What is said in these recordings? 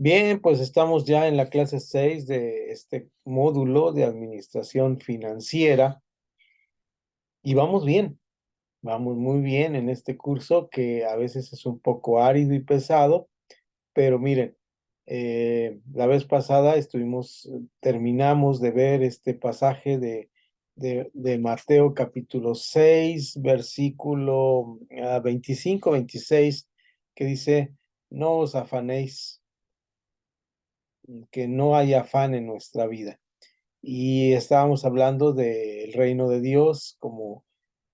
Bien, pues estamos ya en la clase 6 de este módulo de administración financiera y vamos muy bien en este curso que a veces es un poco árido y pesado, pero miren, la vez pasada terminamos de ver este pasaje de Mateo capítulo 6 versículo 25, 26, que dice, no os afanéis, que no haya afán en nuestra vida. Y estábamos hablando del reino de Dios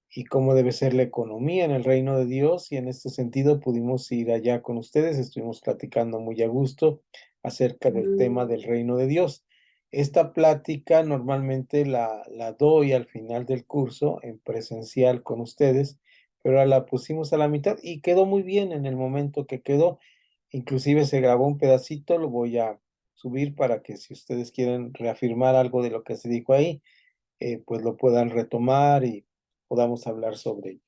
y cómo debe ser la economía en el reino de Dios, y en este sentido pudimos ir allá con ustedes, estuvimos platicando muy a gusto acerca del tema del reino de Dios. Esta plática normalmente la doy al final del curso en presencial con ustedes, pero ahora la pusimos a la mitad y quedó muy bien en el momento que quedó. Inclusive se grabó un pedacito, lo voy a subir para que si ustedes quieren reafirmar algo de lo que se dijo ahí, pues lo puedan retomar y podamos hablar sobre ello.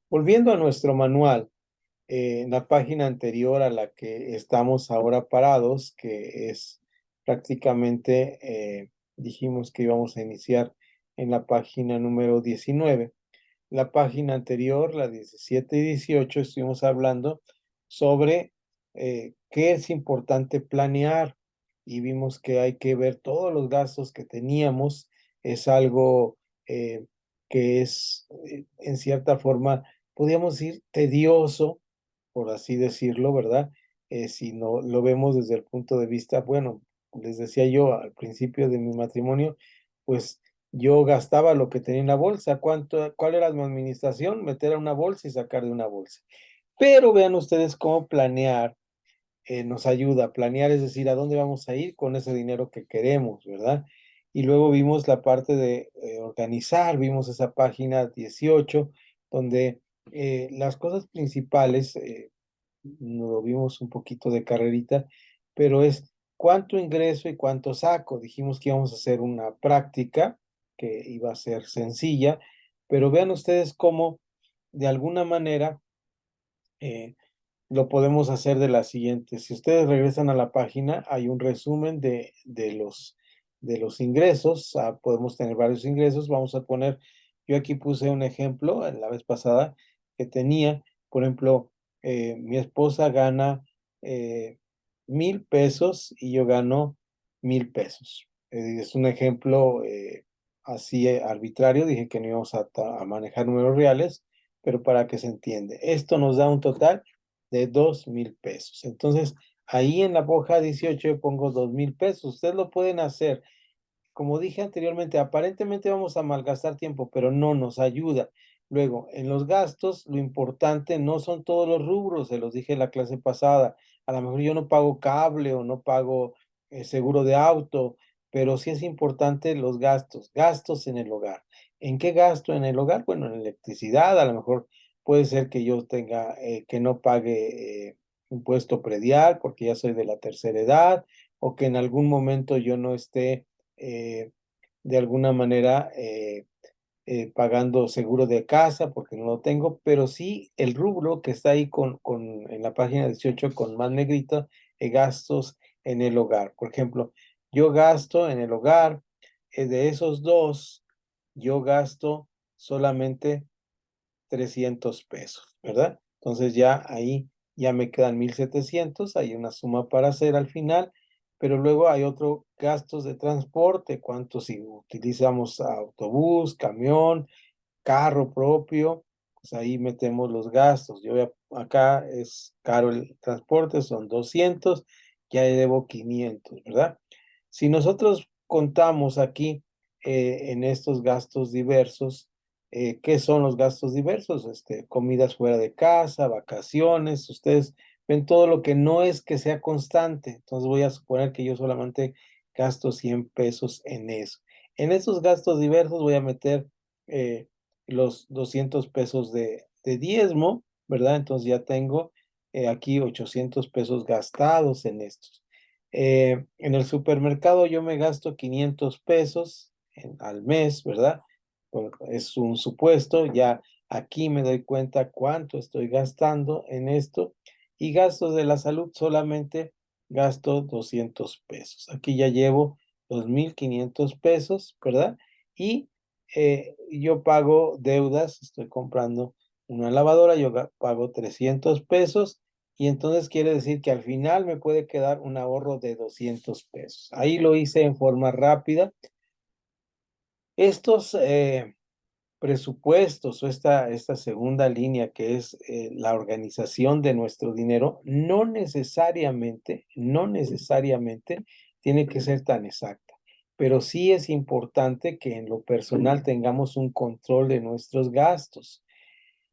Volviendo a nuestro manual, en la página anterior a la que estamos ahora parados, que es prácticamente, dijimos que íbamos a iniciar en la página número 19. La página anterior, la 17 y 18, estuvimos hablando sobre qué es importante planear y vimos que hay que ver todos los gastos que teníamos. Es algo que es, en cierta forma, podríamos decir, tedioso, por así decirlo, ¿verdad? Si no lo vemos desde el punto de vista, bueno, les decía yo al principio de mi matrimonio, pues yo gastaba lo que tenía en la bolsa. ¿Cuál era mi administración? Meter a una bolsa y sacar de una bolsa. Pero vean ustedes cómo planear nos ayuda a planear, es decir, a dónde vamos a ir con ese dinero que queremos, ¿verdad? Y luego vimos la parte de organizar, vimos esa página 18, donde las cosas principales, lo vimos un poquito de carrerita, pero es cuánto ingreso y cuánto saco. Dijimos que íbamos a hacer una práctica que iba a ser sencilla, pero vean ustedes cómo de alguna manera eh, lo podemos hacer de la siguiente. Si ustedes regresan a la página, hay un resumen de los ingresos. Podemos tener varios ingresos. Vamos a poner, yo aquí puse un ejemplo en la vez pasada que tenía, por ejemplo, mi esposa gana 1,000 pesos y yo gano 1,000 pesos. Es un ejemplo así arbitrario. Dije que no íbamos a manejar números reales, pero para que se entiende. Esto nos da un total de 2,000 pesos. Entonces, ahí en la hoja 18 yo pongo 2,000 pesos. Ustedes lo pueden hacer. Como dije anteriormente, aparentemente vamos a malgastar tiempo, pero no nos ayuda. Luego, en los gastos, lo importante no son todos los rubros, se los dije en la clase pasada. A lo mejor yo no pago cable o no pago seguro de auto, pero sí es importante los gastos, gastos en el hogar. ¿En qué gasto en el hogar? Bueno, en electricidad, a lo mejor puede ser que yo tenga, que no pague impuesto predial porque ya soy de la tercera edad, o que en algún momento yo no esté eh, de alguna manera pagando seguro de casa porque no lo tengo, pero sí el rubro que está ahí en la página 18 con más negrito, gastos en el hogar. Por ejemplo, yo gasto en el hogar, de esos dos, yo gasto solamente 300 pesos, ¿verdad? Entonces ya ahí ya me quedan 1,700, hay una suma para hacer al final, pero luego hay otro gastos de transporte, cuánto si utilizamos autobús, camión, carro propio, pues ahí metemos los gastos. Acá es caro el transporte, son 200, ya debo 500, ¿verdad? Si nosotros contamos aquí en estos gastos diversos, ¿qué son los gastos diversos? Comidas fuera de casa, vacaciones, ustedes ven todo lo que no es que sea constante. Entonces voy a suponer que yo solamente gasto 100 pesos en eso. En esos gastos diversos voy a meter los 200 pesos de diezmo, ¿verdad? Entonces ya tengo aquí 800 pesos gastados en estos. En el supermercado yo me gasto 500 pesos al mes, ¿verdad? Es un supuesto, ya aquí me doy cuenta cuánto estoy gastando en esto. Y gastos de la salud solamente gasto 200 pesos. Aquí ya llevo 2,500 pesos, ¿verdad? Y yo pago deudas, estoy comprando una lavadora, yo pago 300 pesos y entonces quiere decir que al final me puede quedar un ahorro de 200 pesos. Ahí lo hice en forma rápida. Estos presupuestos o esta segunda línea que es la organización de nuestro dinero, no necesariamente tiene que ser tan exacta, pero sí es importante que en lo personal tengamos un control de nuestros gastos.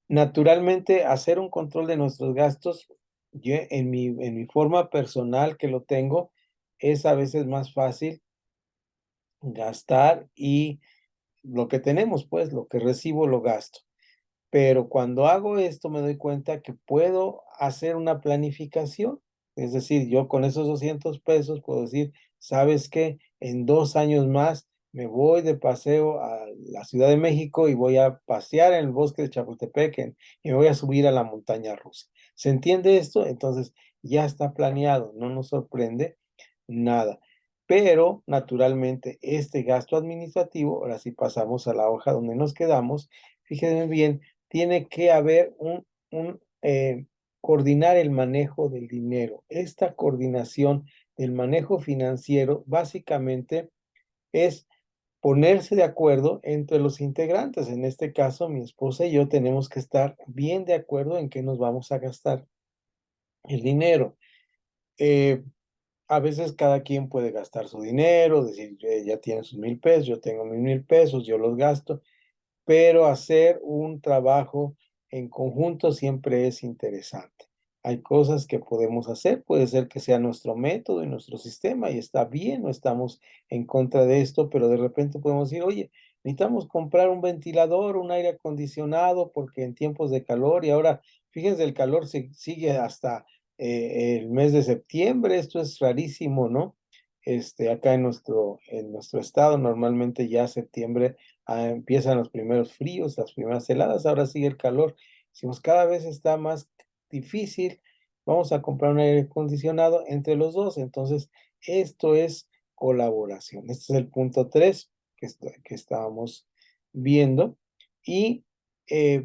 Naturalmente, hacer un control de nuestros gastos, yo en mi forma personal que lo tengo, es a veces más fácil gastar y lo que tenemos, pues, lo que recibo lo gasto. Pero cuando hago esto me doy cuenta que puedo hacer una planificación. Es decir, yo con esos 200 pesos puedo decir, ¿sabes qué? En 2 años más me voy de paseo a la Ciudad de México y voy a pasear en el bosque de Chapultepec y me voy a subir a la montaña rusa. ¿Se entiende esto? Entonces ya está planeado, no nos sorprende nada. Pero naturalmente este gasto administrativo, ahora sí pasamos a la hoja donde nos quedamos, fíjense bien, tiene que haber un coordinar el manejo del dinero. Esta coordinación del manejo financiero básicamente es ponerse de acuerdo entre los integrantes. En este caso, mi esposa y yo tenemos que estar bien de acuerdo en qué nos vamos a gastar el dinero. Eh, a veces cada quien puede gastar su dinero, decir, ella tiene sus 1,000 pesos, yo tengo mis 1,000 pesos, yo los gasto, pero hacer un trabajo en conjunto siempre es interesante. Hay cosas que podemos hacer, puede ser que sea nuestro método y nuestro sistema y está bien, no estamos en contra de esto, pero de repente podemos decir, oye, necesitamos comprar un ventilador, un aire acondicionado, porque en tiempos de calor y ahora, fíjense, el calor sigue hasta el mes de septiembre, esto es rarísimo, ¿no? Acá en nuestro estado, normalmente ya septiembre empiezan los primeros fríos, las primeras heladas, ahora sigue el calor. Decimos, cada vez está más difícil, vamos a comprar un aire acondicionado entre los dos. Entonces, esto es colaboración. Este es el punto 3 que estábamos viendo. Y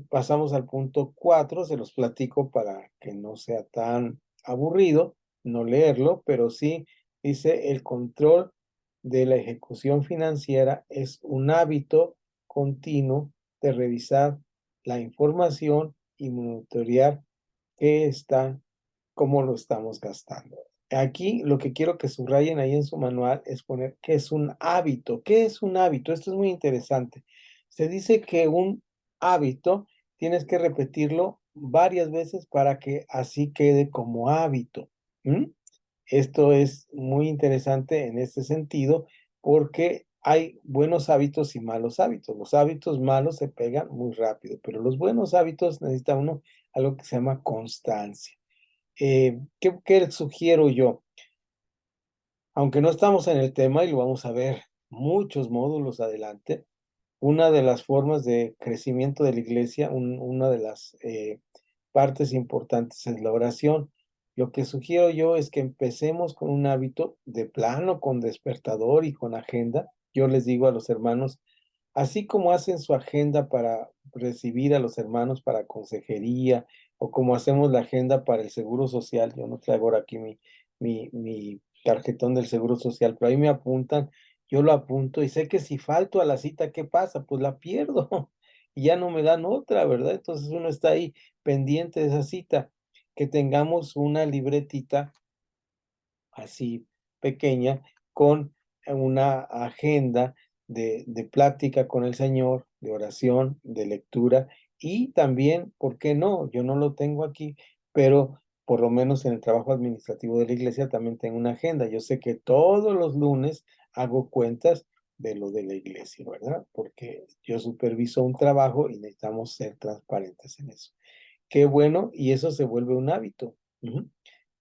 pasamos al punto 4, se los platico para que no sea tan aburrido no leerlo, pero sí dice el control de la ejecución financiera es un hábito continuo de revisar la información y monitorear qué está, cómo lo estamos gastando. Aquí lo que quiero que subrayen ahí en su manual es poner qué es un hábito. ¿Qué es un hábito? Esto es muy interesante. Se dice que un hábito tienes que repetirlo varias veces para que así quede como hábito. ¿M? Esto es muy interesante en este sentido porque hay buenos hábitos y malos hábitos. Los hábitos malos se pegan muy rápido, pero los buenos hábitos necesita uno algo que se llama constancia. ¿Qué sugiero yo? Aunque no estamos en el tema y lo vamos a ver muchos módulos adelante, una de las formas de crecimiento de la iglesia, una de las partes importantes es la oración. Lo que sugiero yo es que empecemos con un hábito de plano, con despertador y con agenda. Yo les digo a los hermanos, así como hacen su agenda para recibir a los hermanos para consejería, o como hacemos la agenda para el seguro social, yo no traigo ahora aquí mi tarjetón del seguro social, pero ahí me apuntan, yo lo apunto y sé que si falto a la cita, ¿qué pasa? Pues la pierdo y ya no me dan otra, ¿verdad? Entonces uno está ahí pendiente de esa cita, que tengamos una libretita así pequeña con una agenda de plática con el Señor, de oración, de lectura y también, ¿por qué no? Yo no lo tengo aquí, pero por lo menos en el trabajo administrativo de la iglesia también tengo una agenda. Yo sé que todos los lunes hago cuentas de lo de la iglesia, ¿verdad? Porque yo superviso un trabajo y necesitamos ser transparentes en eso. Qué bueno, y eso se vuelve un hábito. Ujú.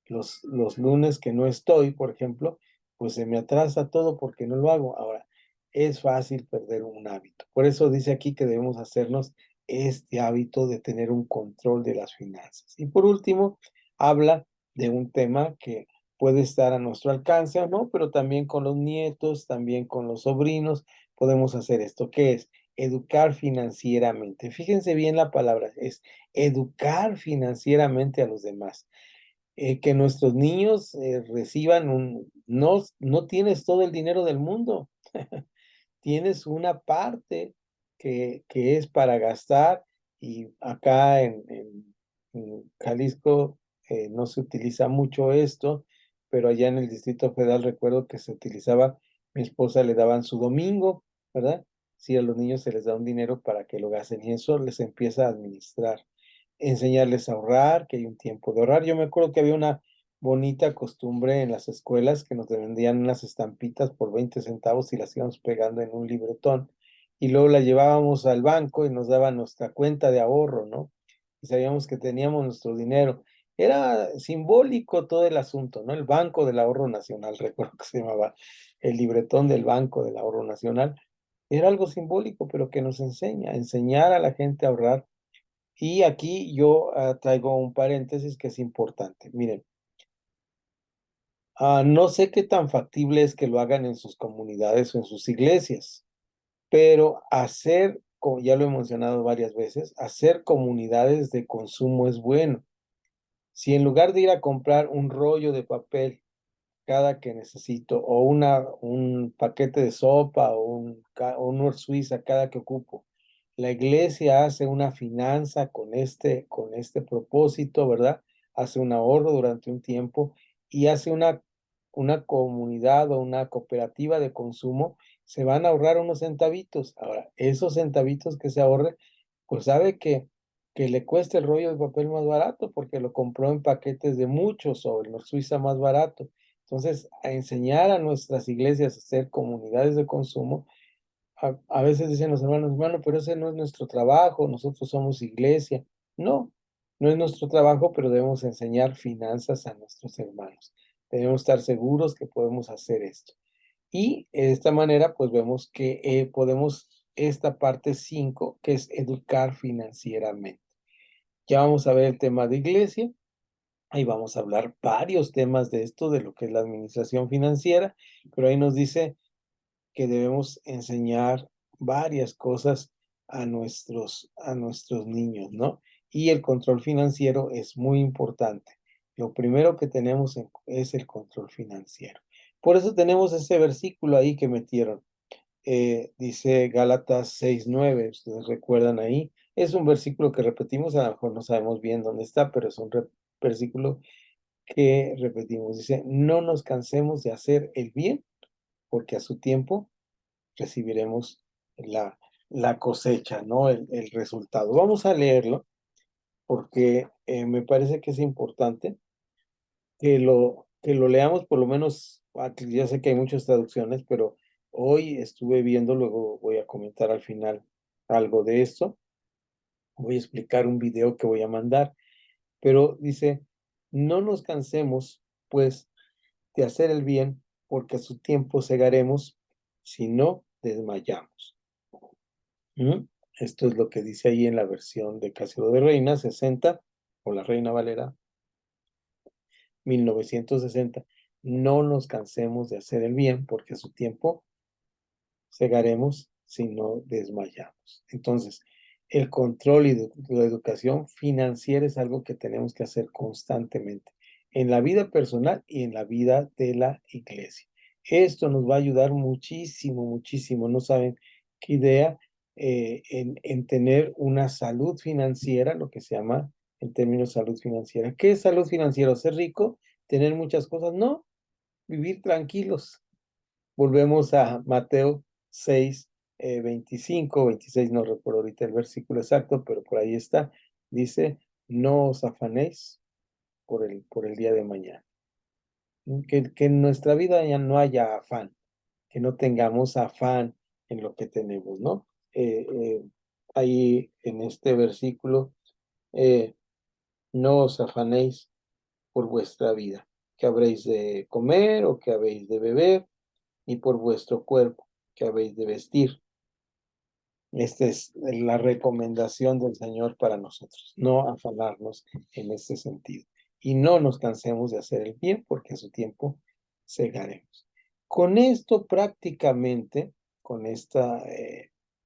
Los lunes que no estoy, por ejemplo, pues se me atrasa todo porque no lo hago. Ahora, es fácil perder un hábito. Por eso dice aquí que debemos hacernos este hábito de tener un control de las finanzas. Y por último, habla de un tema que puede estar a nuestro alcance o no, pero también con los nietos, también con los sobrinos, podemos hacer esto. ¿Qué es? Educar financieramente. Fíjense bien la palabra, es educar financieramente a los demás. Que nuestros niños reciban no tienes todo el dinero del mundo, tienes una parte que es para gastar y acá en Jalisco no se utiliza mucho esto, pero allá en el Distrito Federal recuerdo que se utilizaba, mi esposa le daban su domingo, ¿verdad? Sí, a los niños se les da un dinero para que lo gasten y eso les empieza a administrar, enseñarles a ahorrar, que hay un tiempo de ahorrar. Yo me acuerdo que había una bonita costumbre en las escuelas que nos vendían unas estampitas por 20 centavos y las íbamos pegando en un libretón y luego la llevábamos al banco y nos daban nuestra cuenta de ahorro, ¿no? Y sabíamos que teníamos nuestro dinero. Era simbólico todo el asunto, ¿no? El Banco del Ahorro Nacional, recuerdo que se llamaba el libretón del Banco del Ahorro Nacional. Era algo simbólico, pero que nos enseña, enseñar a la gente a ahorrar. Y aquí yo traigo un paréntesis que es importante. Miren, no sé qué tan factible es que lo hagan en sus comunidades o en sus iglesias, pero hacer, como ya lo he mencionado varias veces, hacer comunidades de consumo es bueno. Si en lugar de ir a comprar un rollo de papel cada que necesito, o un paquete de sopa, o un suiza cada que ocupo, la iglesia hace una finanza con este propósito, ¿verdad? Hace un ahorro durante un tiempo y hace una comunidad o una cooperativa de consumo, se van a ahorrar unos centavitos. Ahora, esos centavitos que se ahorre, pues sabe que le cueste el rollo de papel más barato porque lo compró en paquetes de muchos o en los Suiza más barato. Entonces, a enseñar a nuestras iglesias a ser comunidades de consumo, a veces dicen los hermanos, hermano, pero ese no es nuestro trabajo, nosotros somos iglesia. No, no es nuestro trabajo, pero debemos enseñar finanzas a nuestros hermanos. Debemos estar seguros que podemos hacer esto. Y de esta manera, pues vemos que podemos esta parte 5 que es educar financieramente. Ya vamos a ver el tema de iglesia. Ahí vamos a hablar varios temas de esto, de lo que es la administración financiera, pero ahí nos dice que debemos enseñar varias cosas a nuestros niños, ¿no? Y el control financiero es muy importante. Lo primero que tenemos es el control financiero. Por eso tenemos ese versículo ahí que metieron. Dice Gálatas 6:9, ustedes recuerdan ahí. Es un versículo que repetimos, a lo mejor no sabemos bien dónde está, pero es un versículo que repetimos. Dice, no nos cansemos de hacer el bien, porque a su tiempo recibiremos la, la cosecha, ¿no? El resultado. Vamos a leerlo porque me parece que es importante que lo leamos por lo menos, ya sé que hay muchas traducciones, pero hoy estuve viendo, luego voy a comentar al final algo de esto. Voy a explicar un video que voy a mandar, pero dice, no nos cansemos, pues, de hacer el bien, porque a su tiempo segaremos si no desmayamos. ¿Mm? Esto es lo que dice ahí en la versión de Casio de Reina 60, o la Reina Valera 1960. No nos cansemos de hacer el bien, porque a su tiempo segaremos si no desmayamos. Entonces, el control y la educación financiera es algo que tenemos que hacer constantemente en la vida personal y en la vida de la iglesia. Esto nos va a ayudar muchísimo, muchísimo. No saben qué idea en tener una salud financiera, lo que se llama en términos salud financiera. ¿Qué es salud financiera? ¿Ser rico? ¿Tener muchas cosas? No, vivir tranquilos. Volvemos a Mateo 6, 25, 26, no recuerdo ahorita el versículo exacto, pero por ahí está. Dice, no os afanéis por el día de mañana. Que en nuestra vida ya no haya afán, que no tengamos afán en lo que tenemos, ¿no? Ahí en este versículo, eh, no os afanéis por vuestra vida, que habréis de comer o que habéis de beber, ni por vuestro cuerpo, que habéis de vestir. Esta es la recomendación del Señor para nosotros, no afanarnos en este sentido. y no nos cansemos de hacer el bien porque a su tiempo segaremos. Con esto prácticamente, con esta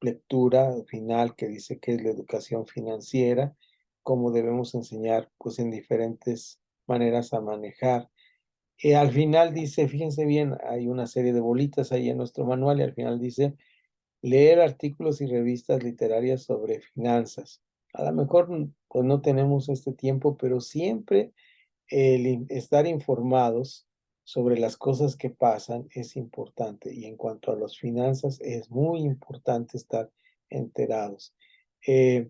lectura final que dice que es la educación financiera, cómo debemos enseñar pues en diferentes maneras a manejar. Al final dice, fíjense bien, hay una serie de bolitas ahí en nuestro manual y al final dice leer artículos y revistas literarias sobre finanzas. A lo mejor pues no tenemos este tiempo, pero siempre estar informados sobre las cosas que pasan es importante. Y en cuanto a las finanzas, es muy importante estar enterados. Eh,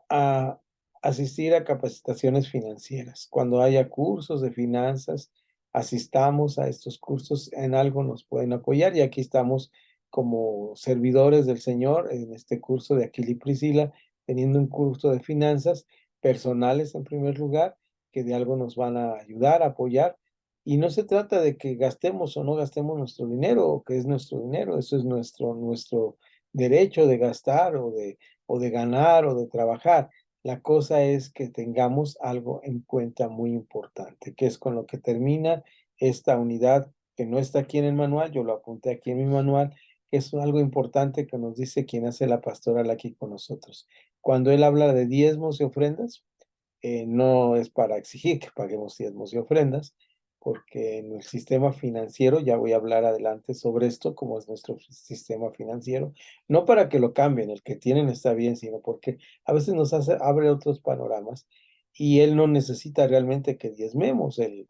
a asistir a capacitaciones financieras. Cuando haya cursos de finanzas, asistamos a estos cursos, en algo nos pueden apoyar y aquí estamos como servidores del Señor en este curso de Aquila y Priscila, teniendo un curso de finanzas personales en primer lugar, que de algo nos van a ayudar, a apoyar. Y no se trata de que gastemos o no gastemos nuestro dinero, o que es nuestro dinero, eso es nuestro derecho de gastar o de ganar o de trabajar. La cosa es que tengamos algo en cuenta muy importante, que es con lo que termina esta unidad que no está aquí en el manual, yo lo apunté aquí en mi manual, que es algo importante que nos dice quien hace la pastoral aquí con nosotros. Cuando él habla de diezmos y ofrendas, no es para exigir que paguemos diezmos y ofrendas, porque en el sistema financiero, ya voy a hablar adelante sobre esto, cómo es nuestro sistema financiero, no para que lo cambien, el que tienen está bien, sino porque a veces nos abre otros panoramas y él no necesita realmente que diezmemos, él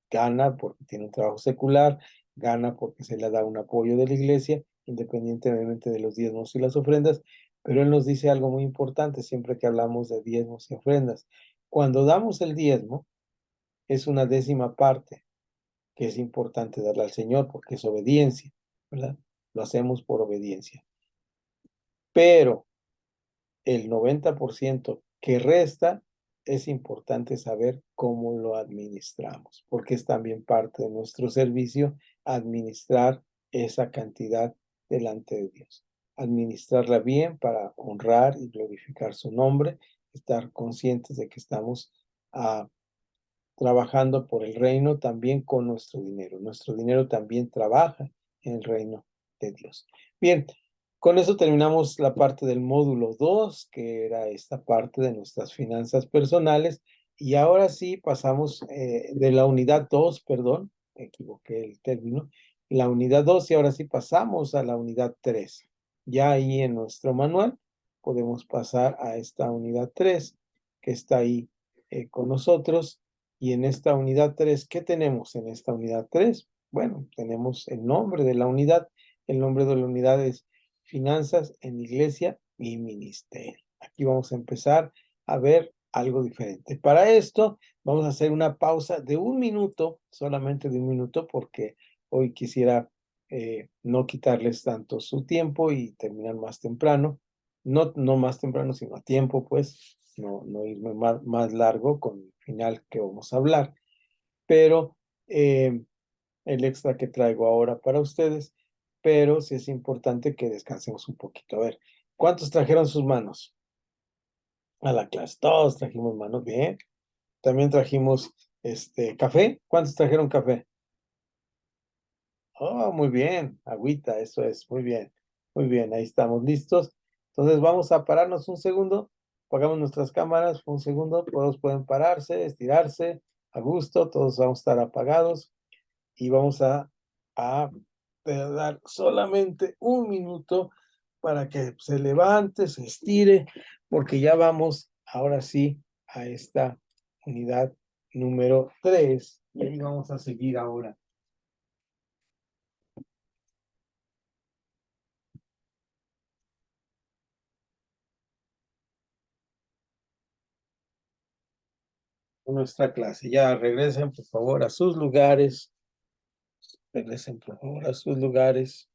gana porque tiene un trabajo secular, gana porque se le da un apoyo de la iglesia, independientemente de los diezmos y las ofrendas, pero él nos dice algo muy importante siempre que hablamos de diezmos y ofrendas. Cuando damos el diezmo, es una décima parte que es importante darle al Señor porque es obediencia, ¿verdad? Lo hacemos por obediencia. Pero el 90% que resta, es importante saber cómo lo administramos, porque es también parte de nuestro servicio administrar esa cantidad delante de Dios. Administrarla bien para honrar y glorificar su nombre, estar conscientes de que estamos trabajando por el reino también con nuestro dinero. Nuestro dinero también trabaja en el reino de Dios. Bien, con eso terminamos la parte del módulo 2, que era esta parte de nuestras finanzas personales. Y ahora sí pasamos de la unidad 2, perdón, me equivoqué el término, la unidad 2 y ahora sí pasamos a la unidad 3. Ya ahí en nuestro manual podemos pasar a esta unidad 3 que está ahí con nosotros. Y en esta unidad 3, ¿qué tenemos en esta unidad 3? Bueno, tenemos el nombre de la unidad. El nombre de la unidad es Finanzas en Iglesia y Ministerio. Aquí vamos a empezar a ver algo diferente. Para esto, vamos a hacer una pausa de 1 minuto, solamente de 1 minuto, porque hoy quisiera no quitarles tanto su tiempo y terminar más temprano. No más temprano, sino a tiempo, pues, no irme más largo con el final que vamos a hablar. Pero el extra que traigo ahora para ustedes, pero sí es importante que descansemos un poquito. A ver, ¿cuántos trajeron sus manos a la clase? Todos trajimos manos, bien. También trajimos café. ¿Cuántos trajeron café? Oh, muy bien, agüita, eso es, muy bien, muy bien, ahí estamos listos. Entonces vamos a pararnos un segundo, apagamos nuestras cámaras, un segundo, todos pueden pararse, estirarse, a gusto, todos vamos a estar apagados y vamos a dar solamente 1 minuto para que se levante, se estire, porque ya vamos ahora sí a esta unidad número 3 y ahí vamos a seguir ahora. Nuestra clase. Ya regresen, por favor, a sus lugares. Regresen, por favor, a sus lugares.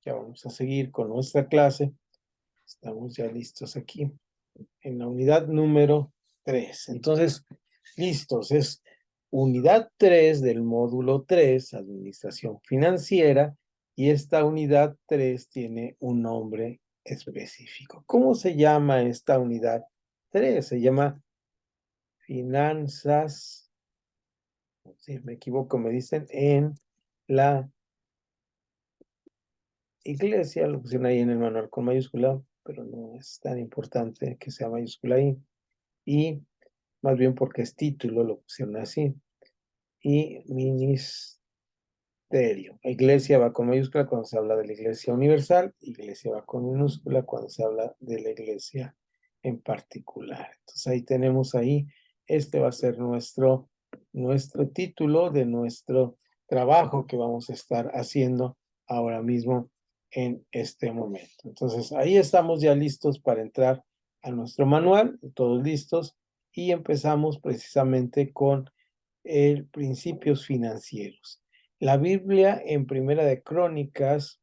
Ya vamos a seguir con nuestra clase. Estamos ya listos aquí en la unidad número 3. Entonces, listos. Es unidad 3 del módulo 3, Administración Financiera, y esta unidad 3 tiene un nombre específico. ¿Cómo se llama esta unidad 3? Se llama finanzas, si me equivoco, me dicen, en la iglesia, lo pusieron ahí en el manual con mayúscula, pero no es tan importante que sea mayúscula ahí. Y más bien porque es título, lo pusieron así. Y ministerio. Iglesia va con mayúscula cuando se habla de la iglesia universal, iglesia va con minúscula cuando se habla de la iglesia en particular. Entonces ahí tenemos ahí, este va a ser nuestro título de nuestro trabajo que vamos a estar haciendo ahora mismo en este momento. Entonces ahí estamos ya listos para entrar a nuestro manual, todos listos, y empezamos precisamente con principios financieros. La Biblia en Primera de Crónicas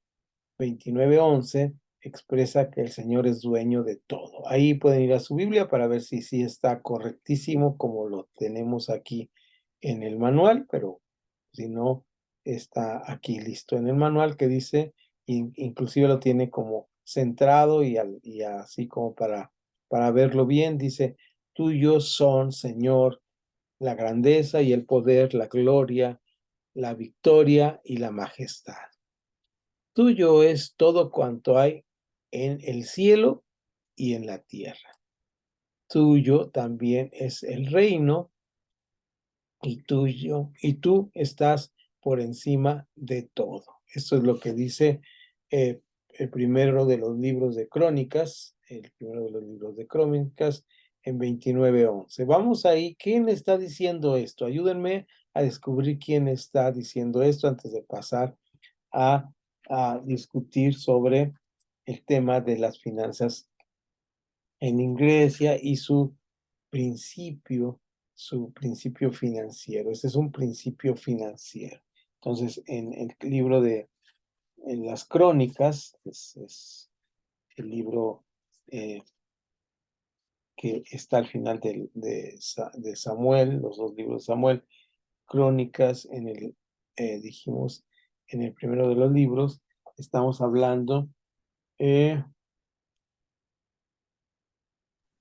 29:11 expresa que el Señor es dueño de todo. Ahí pueden ir a su Biblia para ver si sí está correctísimo como lo tenemos aquí en el manual, pero si no, está aquí listo en el manual que dice, inclusive lo tiene como centrado y así como para verlo bien, dice, tuyos son, Señor, la grandeza y el poder, la gloria, la victoria y la majestad. Tuyo es todo cuanto hay en el cielo y en la tierra. Tuyo también es el reino y tú estás por encima de todo. Esto es lo que dice el primero de los libros de Crónicas, en 29:11. Vamos ahí, ¿quién está diciendo esto? Ayúdenme a descubrir quién está diciendo esto antes de pasar a, a discutir sobre el tema de las finanzas en Iglesia y su principio financiero. Este es un principio financiero. Entonces, en el libro en las Crónicas, es el libro que está al final de Samuel, los dos libros de Samuel, Crónicas, dijimos, en el primero de los libros, estamos hablando Es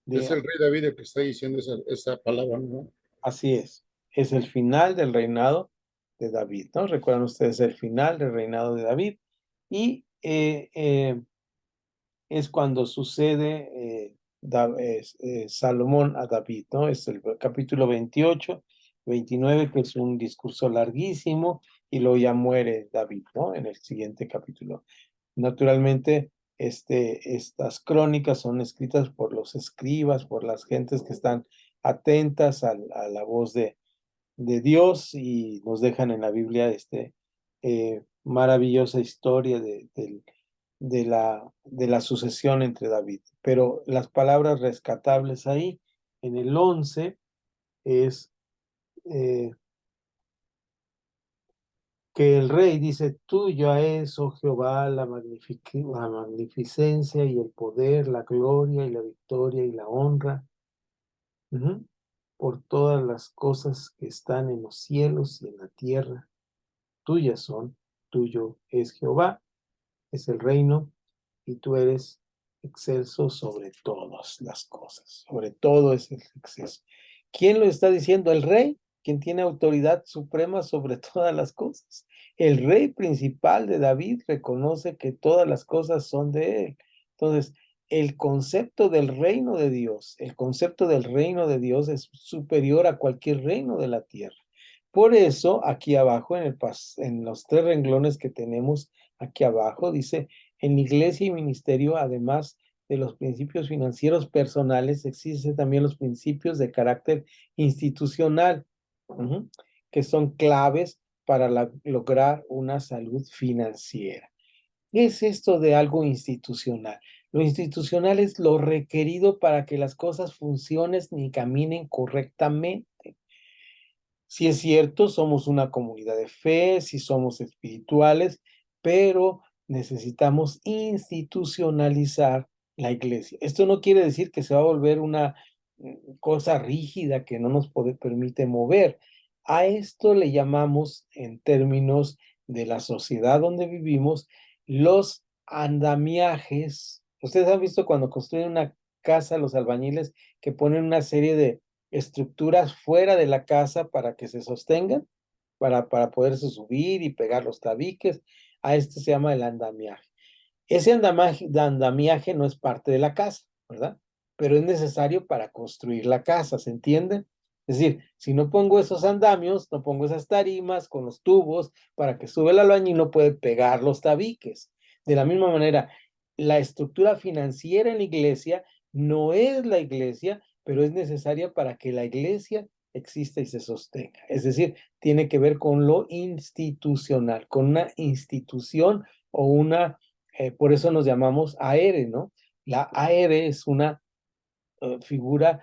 el rey David el que está diciendo esa palabra, ¿no? así es el final del reinado de David, ¿no? Recuerdan ustedes el final del reinado de David y es cuando sucede Salomón a David, ¿no? Es el capítulo 28, 29, que es un discurso larguísimo, y luego ya muere David, ¿no? En el siguiente capítulo. Naturalmente, estas crónicas son escritas por los escribas, por las gentes que están atentas a la voz de Dios y nos dejan en la Biblia maravillosa historia de la sucesión entre David. Pero las palabras rescatables ahí en el 11 es que el rey dice, tuya es, oh Jehová, la magnificencia y el poder, la gloria y la victoria y la honra, por todas las cosas que están en los cielos y en la tierra. Tuyas son, tuyo es Jehová, es el reino, y tú eres excelso sobre todas las cosas. Sobre todo es el exceso. ¿Quién lo está diciendo? El rey, quien tiene autoridad suprema sobre todas las cosas. El rey principal de David reconoce que todas las cosas son de él. Entonces, el concepto del reino de Dios, el concepto del reino de Dios es superior a cualquier reino de la tierra. Por eso, aquí abajo, en los 3 renglones que tenemos aquí abajo, dice, en iglesia y ministerio, además de los principios financieros personales, existen también los principios de carácter institucional, que son claves para lograr una salud financiera. ¿Qué es esto de algo institucional? Lo institucional es lo requerido para que las cosas funcionen y caminen correctamente. Si es cierto, somos una comunidad de fe, si somos espirituales, pero necesitamos institucionalizar la iglesia. Esto no quiere decir que se va a volver una cosa rígida que no nos permite mover. A esto le llamamos, en términos de la sociedad donde vivimos, los andamiajes. Ustedes han visto cuando construyen una casa, los albañiles, que ponen una serie estructuras fuera de la casa para que se sostengan, para poderse subir y pegar los tabiques. A este se llama el andamiaje. Ese andamiaje no es parte de la casa, ¿verdad? Pero es necesario para construir la casa, ¿se entiende? Es decir, si no pongo esos andamios, no pongo esas tarimas con los tubos para que sube el albañil, no puede pegar los tabiques. De la misma manera, la estructura financiera en la iglesia no es la iglesia, pero es necesaria para que la iglesia exista y se sostenga. Es decir, tiene que ver con lo institucional, con una institución o una, por eso nos llamamos AR, ¿no? La AR es una figura,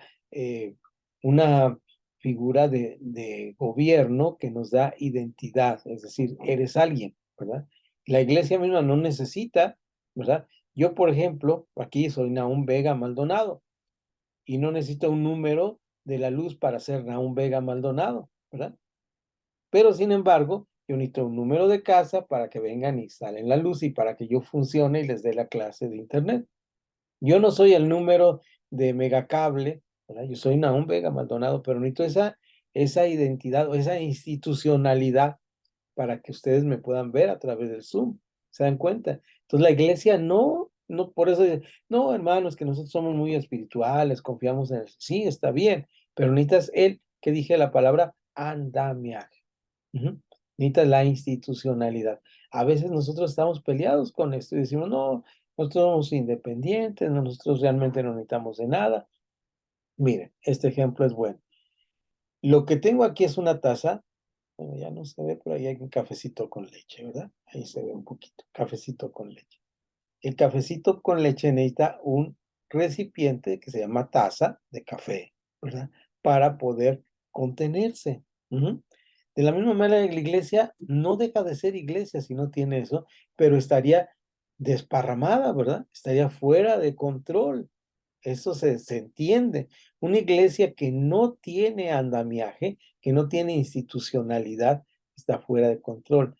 una figura de gobierno que nos da identidad, es decir, eres alguien, ¿verdad? La iglesia misma no necesita, ¿verdad? Yo, por ejemplo, aquí soy Nahum Vega Maldonado y no necesito un número de la luz para ser Nahum Vega Maldonado, ¿verdad? Pero sin embargo, yo necesito un número de casa para que vengan y instalen la luz y para que yo funcione y les dé la clase de internet. Yo no soy el número de Megacable, ¿verdad? Yo soy Nahum Vega Maldonado, pero necesito esa identidad o esa institucionalidad para que ustedes me puedan ver a través del Zoom. ¿Se dan cuenta? Entonces la iglesia no, por eso dice, no, hermanos, que nosotros somos muy espirituales, confiamos en él. Sí, está bien, pero necesitas el, que dije la palabra, andamiaje. Ujú. Necesitas la institucionalidad. A veces nosotros estamos peleados con esto y decimos, no, nosotros somos independientes, nosotros realmente no necesitamos de nada. Miren, este ejemplo es bueno. Lo que tengo aquí es una taza. Bueno, ya no se ve, pero ahí hay un cafecito con leche, ¿verdad? Ahí se ve un poquito, cafecito con leche. El cafecito con leche necesita un recipiente que se llama taza de café, ¿verdad? Para poder contenerse. Ujú. De la misma manera, la iglesia no deja de ser iglesia si no tiene eso, pero estaría desparramada, ¿verdad? Estaría fuera de control. Eso se entiende. Una iglesia que no tiene andamiaje, que no tiene institucionalidad, está fuera de control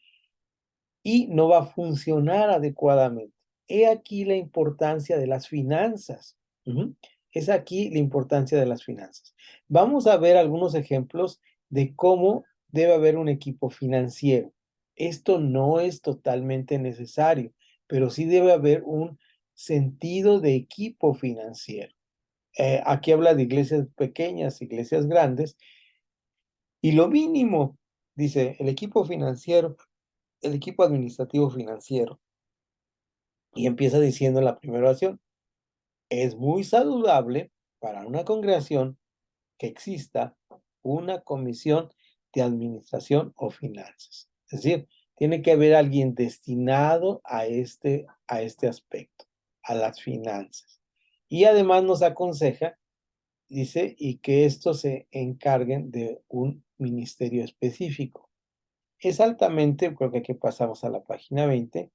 y no va a funcionar adecuadamente. He aquí la importancia de las finanzas. Ujú. Es aquí la importancia de las finanzas. Vamos a ver algunos ejemplos de cómo debe haber un equipo financiero. Esto no es totalmente necesario, pero sí debe haber un sentido de equipo financiero. Aquí habla de iglesias pequeñas, iglesias grandes, y lo mínimo, dice, el equipo financiero, el equipo administrativo financiero, y empieza diciendo en la primera oración, es muy saludable para una congregación que exista una comisión de administración o finanzas. Es decir, tiene que haber alguien destinado a este aspecto, a las finanzas. Y además nos aconseja, dice, y que estos se encarguen de un ministerio específico. Es altamente, creo que aquí pasamos a la página 20,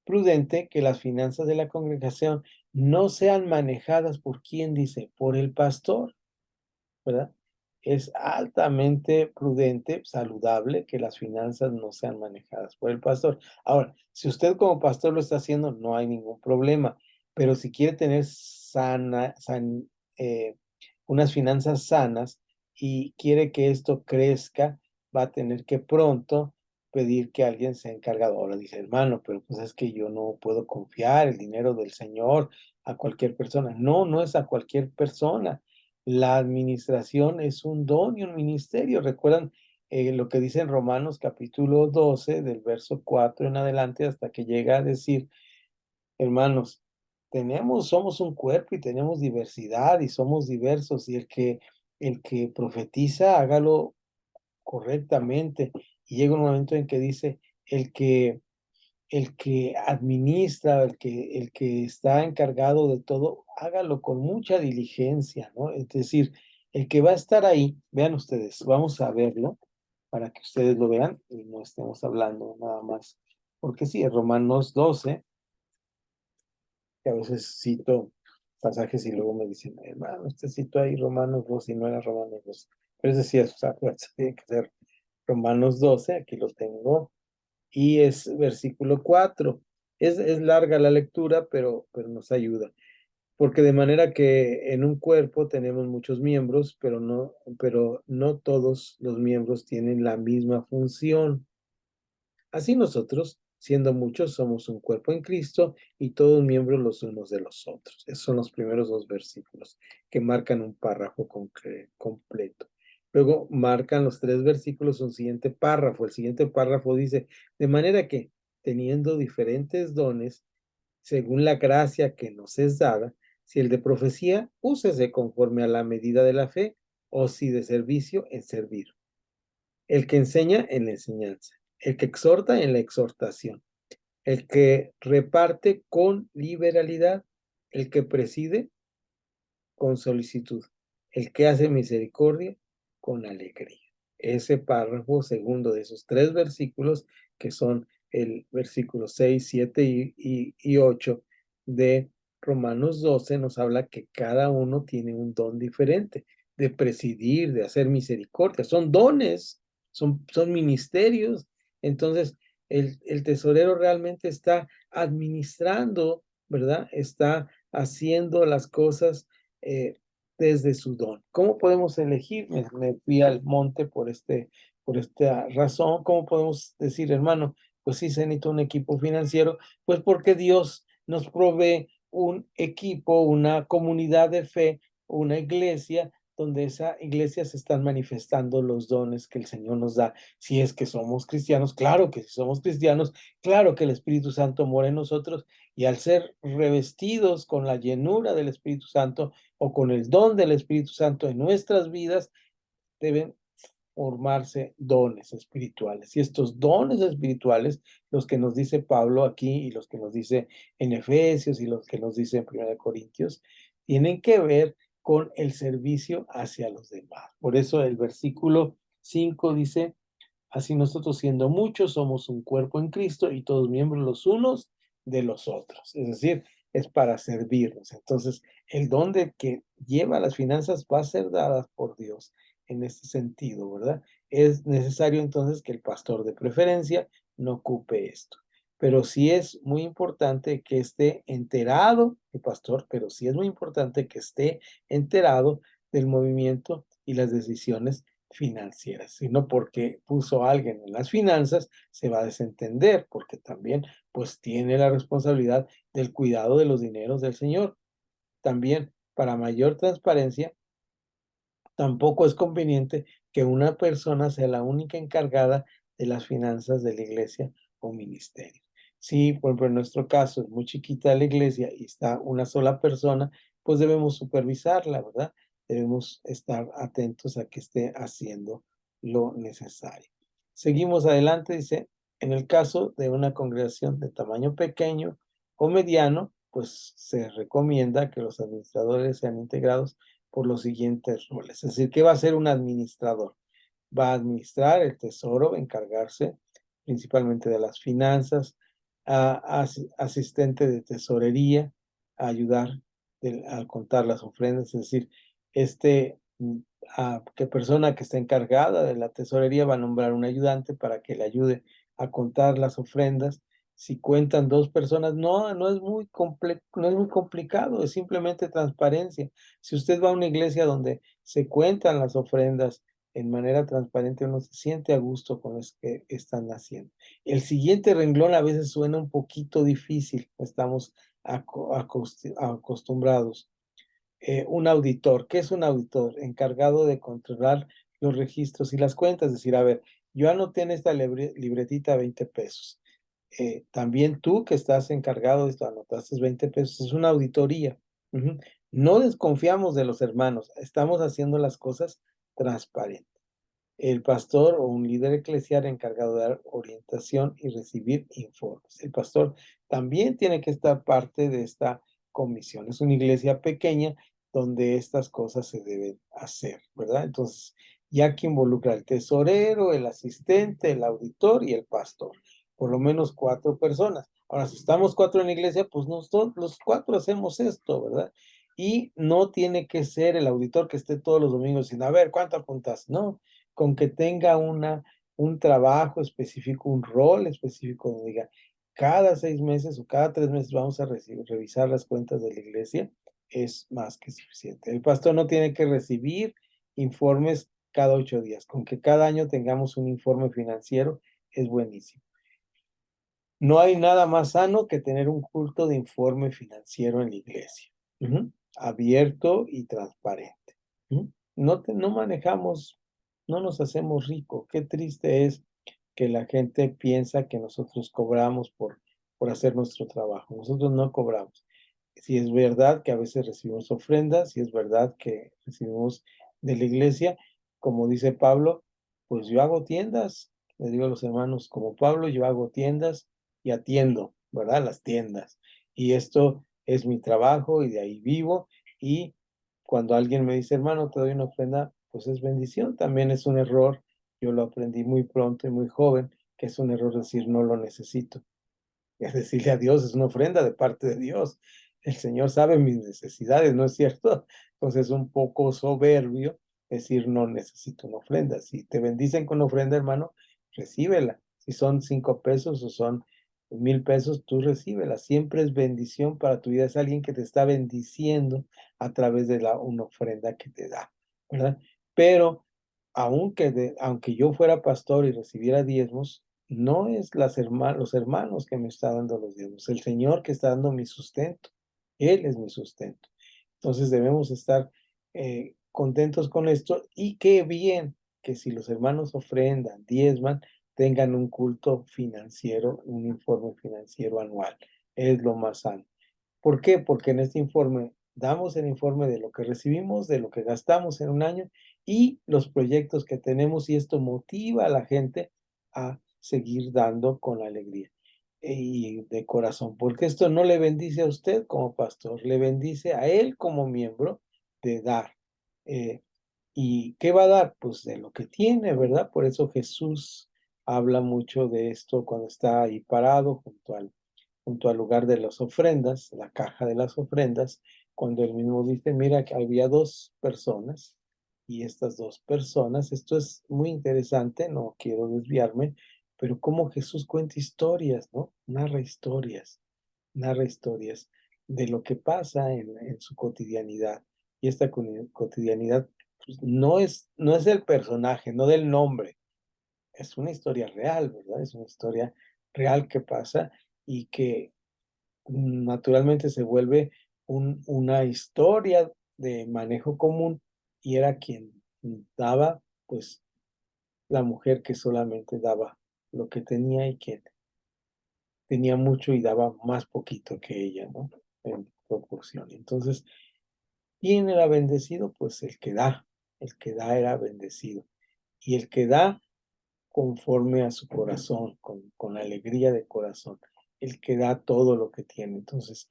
prudente que las finanzas de la congregación no sean manejadas por quién dice, por el pastor, ¿verdad? Es altamente prudente, saludable que las finanzas no sean manejadas por el pastor. Ahora, si usted como pastor lo está haciendo, no hay ningún problema, pero si quiere tener eh, unas finanzas sanas y quiere que esto crezca, va a tener que pronto pedir que alguien sea encargado. Ahora dice, hermano, pero pues es que yo no puedo confiar el dinero del Señor a cualquier persona. No, no es a cualquier persona. La administración es un don y un ministerio. ¿Recuerdan lo que dice en Romanos capítulo 12, del verso 4 en adelante, hasta que llega a decir, hermanos, somos un cuerpo y tenemos diversidad y somos diversos, y el que profetiza, hágalo correctamente. Y llega un momento en que dice, el que administra, el que está encargado de todo, hágalo con mucha diligencia, ¿no? Es decir, el que va a estar ahí, vean ustedes, vamos a verlo para que ustedes lo vean y no estemos hablando nada más. Porque sí, en Romanos 12, que a veces cito pasajes y luego me dicen, hermano, usted citó ahí Romanos 12 y no era Romanos 12. Pero es decir, o sea, pues, tiene que ser Romanos 12, aquí lo tengo, y es versículo 4. Es larga la lectura, pero nos ayuda. porque de manera que en un cuerpo tenemos muchos miembros, pero no todos los miembros tienen la misma función. Así nosotros, siendo muchos, somos un cuerpo en Cristo y todos miembros los unos de los otros. Esos son los primeros dos versículos que marcan un párrafo completo. Luego marcan los tres versículos un siguiente párrafo. El siguiente párrafo dice, de manera que teniendo diferentes dones, según la gracia que nos es dada, si el de profecía, úsese conforme a la medida de la fe, o si de servicio, en servir. El que enseña, en la enseñanza. El que exhorta, en la exhortación. El que reparte, con liberalidad. El que preside, con solicitud. El que hace misericordia, con alegría. Ese párrafo segundo de esos tres versículos, que son el versículo 6, 7 y 8 de Romanos 12, nos habla que cada uno tiene un don diferente de presidir, de hacer misericordia. Son dones, son ministerios. Entonces, el tesorero realmente está administrando, ¿verdad? Está haciendo las cosas eh, desde su don. ¿Cómo podemos elegir? Me fui al monte por esta razón. ¿Cómo podemos decir, hermano? Pues sí, se necesita un equipo financiero, pues porque Dios nos provee un equipo, una comunidad de fe, una iglesia, donde esa iglesia se están manifestando los dones que el Señor nos da. Si es que somos cristianos, claro que si somos cristianos, claro que el Espíritu Santo mora en nosotros y al ser revestidos con la llenura del Espíritu Santo o con el don del Espíritu Santo en nuestras vidas, deben formarse dones espirituales. Y estos dones espirituales, los que nos dice Pablo aquí y los que nos dice en Efesios y los que nos dice en 1 Corintios, tienen que ver con el servicio hacia los demás. Por eso el versículo 5 dice, así nosotros siendo muchos somos un cuerpo en Cristo y todos miembros los unos de los otros. Es decir, es para servirnos. Entonces, el don de que lleva las finanzas va a ser dadas por Dios en este sentido, ¿verdad? Es necesario entonces que el pastor de preferencia no ocupe esto. Pero sí es muy importante que esté enterado el pastor, pero sí es muy importante que esté enterado del movimiento y las decisiones financieras, sino porque puso a alguien en las finanzas, se va a desentender, porque también pues tiene la responsabilidad del cuidado de los dineros del Señor. También, para mayor transparencia, tampoco es conveniente que una persona sea la única encargada de las finanzas de la iglesia o ministerio. Si, por ejemplo, en nuestro caso es muy chiquita la iglesia y está una sola persona, pues debemos supervisarla, ¿verdad? Debemos estar atentos a que esté haciendo lo necesario. Seguimos adelante, dice, en el caso de una congregación de tamaño pequeño o mediano, pues se recomienda que los administradores sean integrados por los siguientes roles. Es decir, ¿qué va a hacer un administrador? Va a administrar el tesoro, va a encargarse principalmente de las finanzas, asistente de tesorería, a ayudar a contar las ofrendas, es decir, este, qué persona que está encargada de la tesorería va a nombrar un ayudante para que le ayude a contar las ofrendas. Si cuentan dos personas, no es muy no es muy complicado, es simplemente transparencia. Si usted va a una iglesia donde se cuentan las ofrendas en manera transparente, uno se siente a gusto con lo que están haciendo. El siguiente renglón a veces suena un poquito difícil, estamos acostumbrados. Un auditor, ¿qué es un auditor? Encargado de controlar los registros y las cuentas, es decir, a ver, yo anoté en esta libretita 20 pesos. También tú que estás encargado de esto, anotaste 20 pesos, es una auditoría. Ujú. No desconfiamos de los hermanos, estamos haciendo las cosas transparentes. El pastor o un líder eclesial encargado de dar orientación y recibir informes. El pastor también tiene que estar parte de esta comisión. Es una iglesia pequeña donde estas cosas se deben hacer, ¿verdad? Entonces, ya que involucra el tesorero, el asistente, el auditor y el pastor. Por lo menos 4 personas. Ahora, si estamos 4 en la iglesia, pues nosotros los 4 hacemos esto, ¿verdad? Y no tiene que ser el auditor que esté todos los domingos sin, a ver, ¿cuánto apuntas? No, con que tenga un trabajo específico, un rol específico, donde diga, cada 6 meses o cada 3 meses vamos a revisar las cuentas de la iglesia. es más que suficiente. El pastor no tiene que recibir informes cada 8 días. Con que cada año tengamos un informe financiero es buenísimo. No hay nada más sano que tener un culto de informe financiero en la iglesia. Abierto y transparente. No manejamos, no nos hacemos ricos. Qué triste es que la gente piensa que nosotros cobramos por hacer nuestro trabajo. Nosotros no cobramos. Si es verdad que a veces recibimos ofrendas, si es verdad que recibimos de la iglesia, como dice Pablo, pues yo hago tiendas, le digo a los hermanos, como Pablo, yo hago tiendas y atiendo, ¿verdad? Las tiendas. Y esto es mi trabajo y de ahí vivo. Y cuando alguien me dice, hermano, te doy una ofrenda, pues es bendición. También es un error. Yo lo aprendí muy pronto y muy joven, que es un error decir no lo necesito. Es decirle a Dios, es una ofrenda de parte de Dios. El Señor sabe mis necesidades, ¿no es cierto? Entonces es un poco soberbio decir no necesito una ofrenda. Si te bendicen con ofrenda, hermano, recíbela. Si son 5 pesos o son 1000 pesos, tú recíbela. Siempre es bendición para tu vida. Es alguien que te está bendiciendo a través de una ofrenda que te da, ¿verdad? Pero aunque yo fuera pastor y recibiera diezmos, no es los hermanos que me está dando los diezmos, el Señor que está dando mi sustento. Él es mi sustento. Entonces debemos estar contentos con esto y qué bien que si los hermanos ofrendan, diezman, tengan un culto financiero, un informe financiero anual. Es lo más sano. ¿Por qué? Porque en este informe damos el informe de lo que recibimos, de lo que gastamos en un año y los proyectos que tenemos y esto motiva a la gente a seguir dando con alegría y de corazón, porque esto no le bendice a usted como pastor, le bendice a él como miembro de dar. Eh, ¿Y qué va a dar? Pues de lo que tiene, ¿verdad? Por eso Jesús habla mucho de esto cuando está ahí parado junto al lugar de las ofrendas, la caja de las ofrendas, cuando él mismo dice, mira que había 2 personas y estas 2 personas, esto es muy interesante, no quiero desviarme, pero cómo Jesús cuenta historias, ¿no? Narra historias de lo que pasa en su cotidianidad. Y esta cotidianidad pues, no es del personaje, no del nombre, es una historia real, ¿verdad? Es una historia real que pasa y que naturalmente se vuelve una historia de manejo común y era quien daba, pues, la mujer que solamente daba lo que tenía y que tenía mucho y daba más poquito que ella, ¿no? En proporción. Entonces, ¿quién era bendecido? Pues el que da era bendecido. Y el que da conforme a su corazón, con alegría de corazón, el que da todo lo que tiene. Entonces,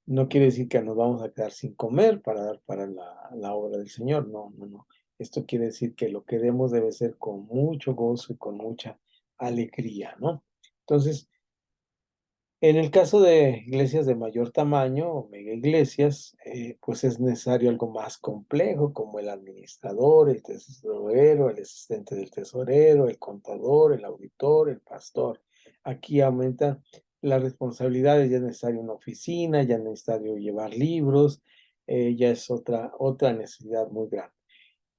no quiere decir que nos vamos a quedar sin comer para dar para la obra del Señor, no, no, no. Esto quiere decir que lo que demos debe ser con mucho gozo y con mucha alegría, ¿no? Entonces, en el caso de iglesias de mayor tamaño o mega iglesias, pues es necesario algo más complejo como el administrador, el tesorero, el asistente del tesorero, el contador, el auditor, el pastor. Aquí aumentan las responsabilidades, ya es necesario una oficina, ya es necesario llevar libros, ya es otra necesidad muy grande.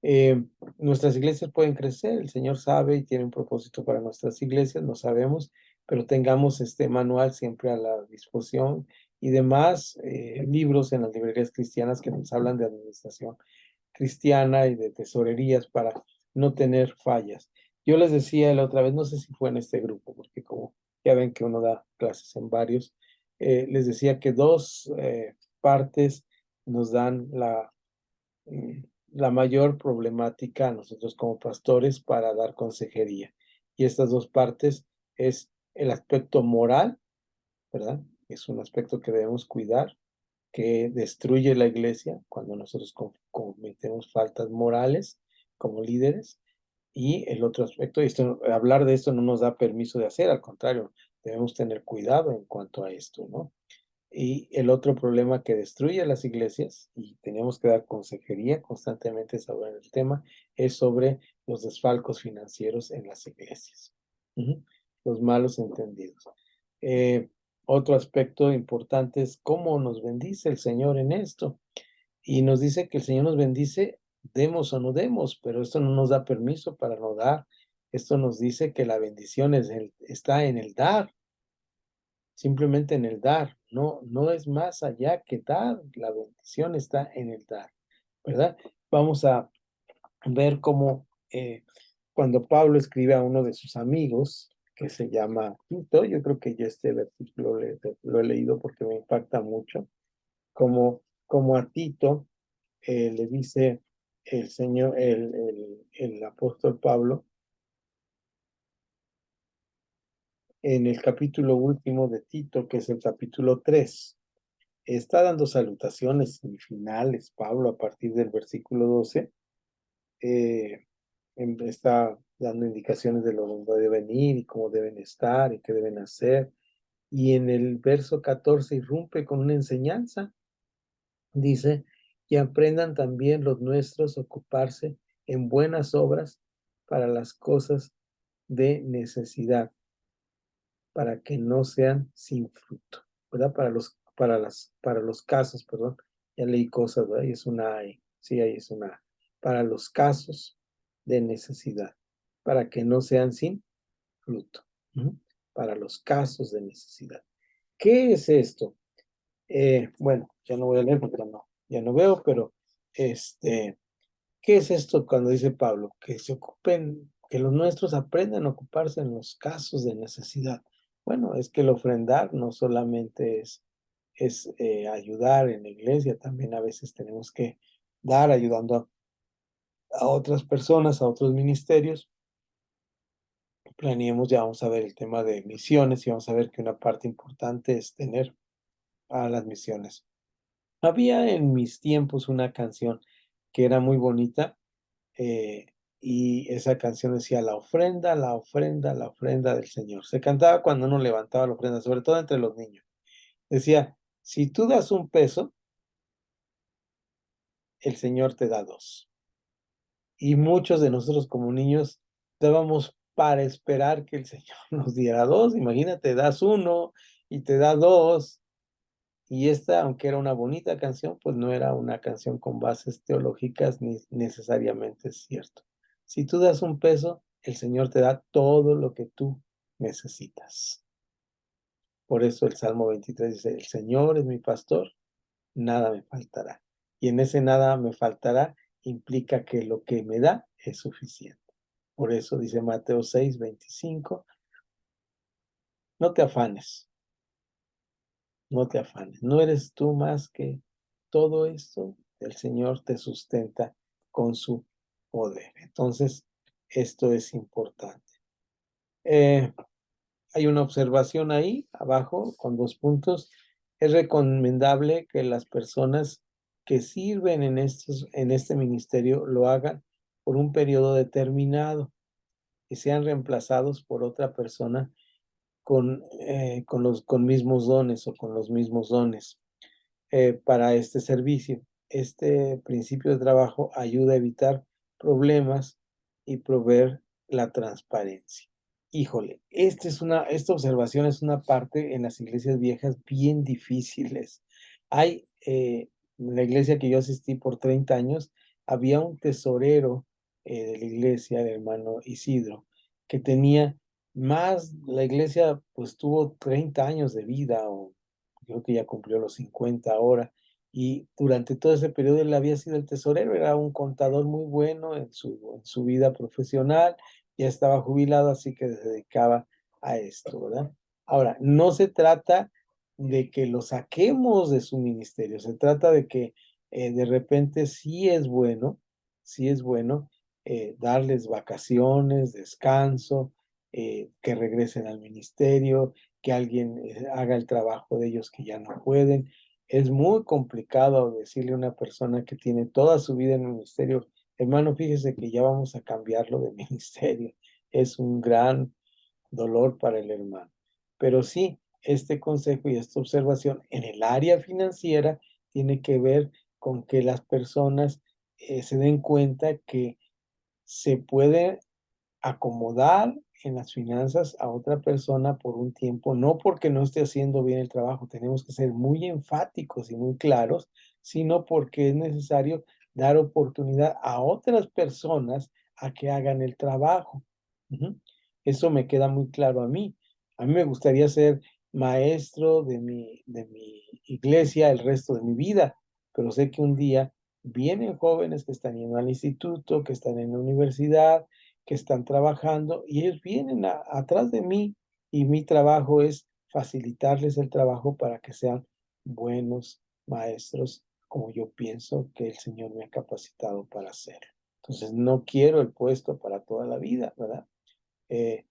Eh, Nuestras iglesias pueden crecer, el Señor sabe y tiene un propósito para nuestras iglesias, no sabemos, pero tengamos este manual siempre a la disposición y demás libros en las librerías cristianas que nos hablan de administración cristiana y de tesorerías para no tener fallas. Yo les decía la otra vez, no sé si fue en este grupo, porque como ya ven que uno da clases en varios, les decía que 2 partes nos dan mm, la mayor problemática a nosotros como pastores para dar consejería. Y estas 2 partes es el aspecto moral, ¿verdad? Es un aspecto que debemos cuidar, que destruye la iglesia cuando nosotros cometemos faltas morales como líderes. Y el otro aspecto, hablar de esto no nos da permiso de hacer, al contrario, debemos tener cuidado en cuanto a esto, ¿no? Y el otro problema que destruye las iglesias, y tenemos que dar consejería constantemente sobre el tema, es sobre los desfalcos financieros en las iglesias. Los malos entendidos. Eh, Otro aspecto importante es cómo nos bendice el Señor en esto. Y nos dice que el Señor nos bendice, demos o no demos, pero esto no nos da permiso para no dar. Esto nos dice que la bendición está en el dar, simplemente en el dar. No, no es más allá que dar. La bendición está en el dar, ¿verdad? Vamos a ver cómo cuando Pablo escribe a uno de sus amigos, que se llama Tito, yo creo que yo este versículo lo he leído porque me impacta mucho, como a Tito le dice el Señor, el apóstol Pablo, en el capítulo último de Tito, que es el capítulo 3. Está dando salutaciones y finales, Pablo, a partir del versículo 12, eh, está dando indicaciones de lo donde deben ir y cómo deben estar y qué deben hacer. Y en el verso 14 irrumpe con una enseñanza. Dice, y aprendan también los nuestros a ocuparse en buenas obras para las cosas de necesidad, para que no sean sin fruto, ¿verdad? Para los casos, perdón, ya leí cosas, ¿verdad? Y es una A, sí, ahí es una A. Para los casos de necesidad, para que no sean sin fruto, ¿no? Para los casos de necesidad. ¿Qué es esto? Bueno, ya no voy a leer porque ya no veo, pero ¿qué es esto cuando dice Pablo? Que se ocupen, que los nuestros aprendan a ocuparse en los casos de necesidad. Bueno, es que el ofrendar no solamente es ayudar en la iglesia, también a veces tenemos que dar ayudando a otras personas, a otros ministerios. Planeemos, ya vamos a ver el tema de misiones y vamos a ver que una parte importante es tener a las misiones. Había en mis tiempos una canción que era muy bonita, eh, y esa canción decía la ofrenda, la ofrenda, la ofrenda del Señor. Se cantaba cuando uno levantaba la ofrenda, sobre todo entre los niños. Decía, si tú das 1 peso, el Señor te da 2. Y muchos de nosotros como niños dábamos para esperar que el Señor nos diera 2. Imagínate, das 1 y te da 2. Y esta, aunque era una bonita canción, pues no era una canción con bases teológicas ni necesariamente es cierto. Si tú das 1 peso, el Señor te da todo lo que tú necesitas. Por eso el Salmo 23 dice, el Señor es mi pastor, nada me faltará. Y en ese nada me faltará implica que lo que me da es suficiente. Por eso dice Mateo 6:25, no te afanes, no te afanes, no eres tú más que todo esto, el Señor te sustenta con su poder. Entonces, esto es importante. Eh, Hay una observación ahí abajo con 2 puntos. Es recomendable que las personas que sirven en este ministerio lo hagan por un periodo determinado y sean reemplazados por otra persona con mismos dones o con los mismos dones para este servicio. Este principio de trabajo ayuda a evitar problemas y proveer la transparencia. Híjole, esta observación es una parte en las iglesias viejas bien difíciles. En la iglesia que yo asistí por 30 años, había un tesorero de la iglesia, el hermano Isidro, que tenía la iglesia pues tuvo 30 años de vida, o creo que ya cumplió los 50 ahora, y durante todo ese periodo él había sido el tesorero, era un contador muy bueno en su vida profesional, ya estaba jubilado, así que se dedicaba a esto, ¿verdad? Ahora, no se trata de que lo saquemos de su ministerio, se trata de que de repente sí es bueno darles vacaciones, descanso, que regresen al ministerio, que alguien haga el trabajo de ellos que ya no pueden. Es muy complicado decirle a una persona que tiene toda su vida en el ministerio, hermano, fíjese que ya vamos a cambiarlo de ministerio. Es un gran dolor para el hermano. Pero sí, este consejo y esta observación en el área financiera tiene que ver con que las personas se den cuenta que se puede acomodar en las finanzas a otra persona por un tiempo, no porque no esté haciendo bien el trabajo, tenemos que ser muy enfáticos y muy claros sino porque es necesario dar oportunidad a otras personas a que hagan el trabajo. Ujú. Eso me queda muy claro a mí. A mí me gustaría ser maestro de mi iglesia el resto de mi vida, pero sé que un día vienen jóvenes que están yendo al instituto, que están en la universidad, que están trabajando y ellos vienen atrás de mí y mi trabajo es facilitarles el trabajo para que sean buenos maestros como yo pienso que el Señor me ha capacitado para hacerlo. Entonces, no quiero el puesto para toda la vida, ¿verdad? Eh,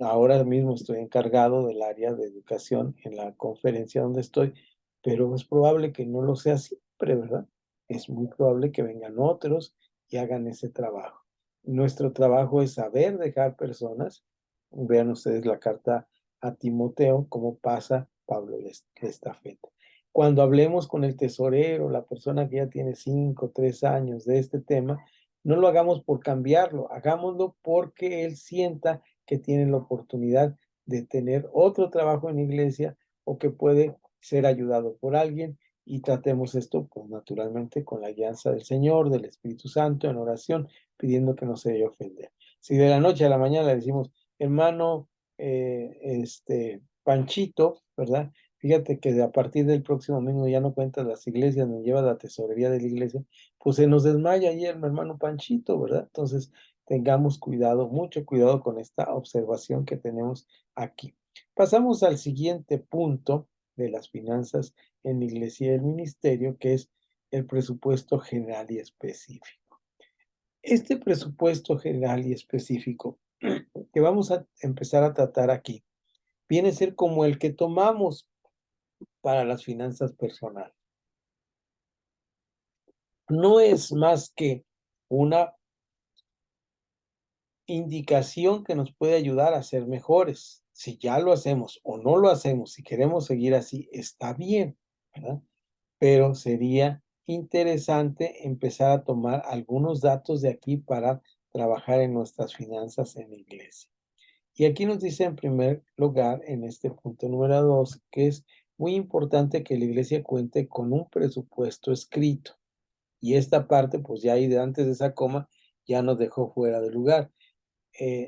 Ahora mismo estoy encargado del área de educación en la conferencia donde estoy, pero es probable que no lo sea siempre, ¿verdad? Es muy probable que vengan otros y hagan ese trabajo. Nuestro trabajo es saber dejar personas. Vean ustedes la carta a Timoteo, cómo pasa Pablo la estafeta. Cuando hablemos con el tesorero, la persona que ya tiene 5, 3 años de este tema, no lo hagamos por cambiarlo, hagámoslo porque él sienta que tiene la oportunidad de tener otro trabajo en la iglesia o que puede ser ayudado por alguien y tratemos esto, pues naturalmente, con la guianza del Señor, del Espíritu Santo, en oración, pidiendo que no se dé ofender. Si de la noche a la mañana le decimos, hermano, Panchito, ¿verdad? Fíjate que a partir del próximo domingo ya no cuentas las iglesias, ni llevas la tesorería de la iglesia, pues se nos desmaya ayer mi hermano Panchito, ¿verdad? Entonces, tengamos cuidado, mucho cuidado con esta observación que tenemos aquí. Pasamos al siguiente punto de las finanzas en la iglesia y el ministerio, que es el presupuesto general y específico. Este presupuesto general y específico que vamos a empezar a tratar aquí viene a ser como el que tomamos para las finanzas personales. No es más que una indicación que nos puede ayudar a ser mejores. Si ya lo hacemos o no lo hacemos, si queremos seguir así, está bien, ¿verdad? Pero sería interesante empezar a tomar algunos datos de aquí para trabajar en nuestras finanzas en la iglesia. Y aquí nos dice en primer lugar, en este punto número 2, que es muy importante que la iglesia cuente con un presupuesto escrito. Y esta parte, pues ya ahí de antes de esa coma, ya nos dejó fuera de lugar.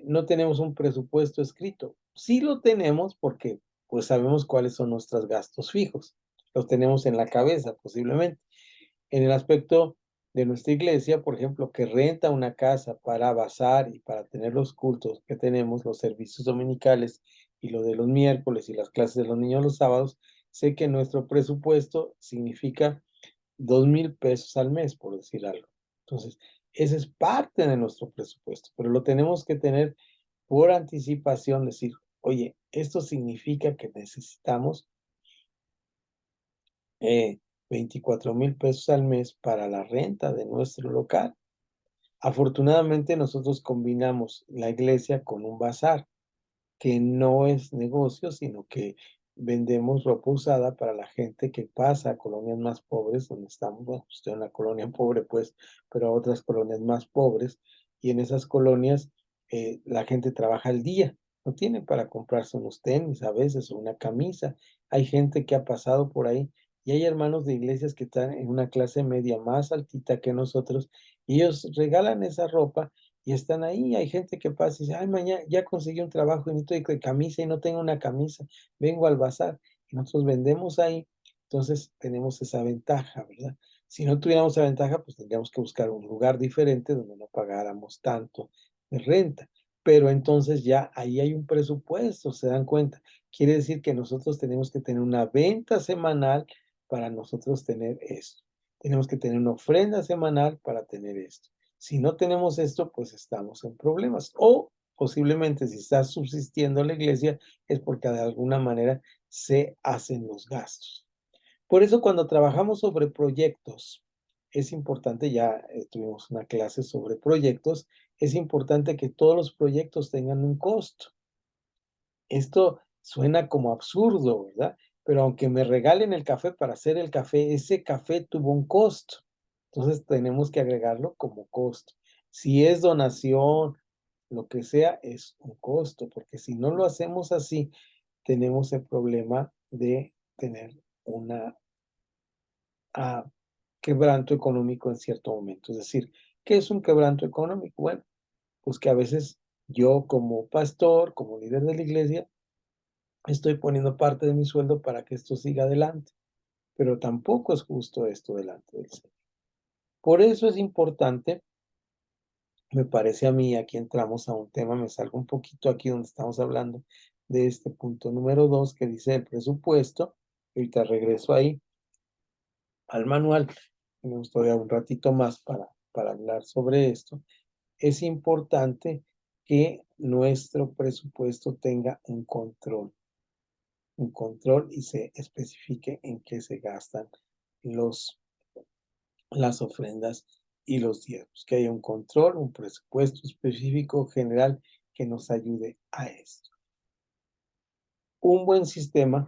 No tenemos un presupuesto escrito. Sí lo tenemos porque pues sabemos cuáles son nuestros gastos fijos. Los tenemos en la cabeza posiblemente. En el aspecto de nuestra iglesia, por ejemplo, que renta una casa para bazar y para tener los cultos que tenemos, los servicios dominicales y lo de los miércoles y las clases de los niños los sábados, sé que nuestro presupuesto significa 2,000 pesos al mes, por decir algo. Entonces, ese es parte de nuestro presupuesto, pero lo tenemos que tener por anticipación, decir, oye, esto significa que necesitamos 24,000 pesos al mes para la renta de nuestro local. Afortunadamente, nosotros combinamos la iglesia con un bazar que no es negocio, sino que vendemos ropa usada para la gente que pasa a colonias más pobres, donde estamos, bueno, estoy en la colonia pobre, pues, pero a otras colonias más pobres, y en esas colonias la gente trabaja al día, no tiene para comprarse unos tenis a veces o una camisa. Hay gente que ha pasado por ahí y hay hermanos de iglesias que están en una clase media más altita que nosotros y ellos regalan esa ropa y están ahí. Hay gente que pasa y dice, ay, mañana ya conseguí un trabajo y necesito de camisa y no tengo una camisa, vengo al bazar y nosotros vendemos ahí. Entonces tenemos esa ventaja, ¿verdad? Si no tuviéramos esa ventaja, pues tendríamos que buscar un lugar diferente donde no pagáramos tanto de renta. Pero entonces ya ahí hay un presupuesto, ¿se dan cuenta? Quiere decir que nosotros tenemos que tener una venta semanal para nosotros tener esto. Tenemos que tener una ofrenda semanal para tener esto. Si no tenemos esto, pues estamos en problemas. O posiblemente si está subsistiendo la iglesia es porque de alguna manera se hacen los gastos. Por eso cuando trabajamos sobre proyectos, es importante, ya tuvimos una clase sobre proyectos, es importante que todos los proyectos tengan un costo. Esto suena como absurdo, ¿verdad? Pero aunque me regalen el café para hacer el café, ese café tuvo un costo. Entonces tenemos que agregarlo como costo. Si es donación, lo que sea, es un costo, porque si no lo hacemos así, tenemos el problema de tener una quebranto económico en cierto momento. Es decir, ¿qué es un quebranto económico? Bueno, pues que a veces yo como pastor, como líder de la iglesia, estoy poniendo parte de mi sueldo para que esto siga adelante, pero tampoco es justo esto delante del Señor. Por eso es importante, me parece a mí, aquí entramos a un tema, me salgo un poquito aquí donde estamos hablando de este punto número 2 que dice el presupuesto. Ahorita regreso ahí al manual, y me gustaría un ratito más para hablar sobre esto. Es importante que nuestro presupuesto tenga un control y se especifique en qué se gastan los, las ofrendas y los diezmos, que haya un control, un presupuesto específico general que nos ayude a esto. Un buen sistema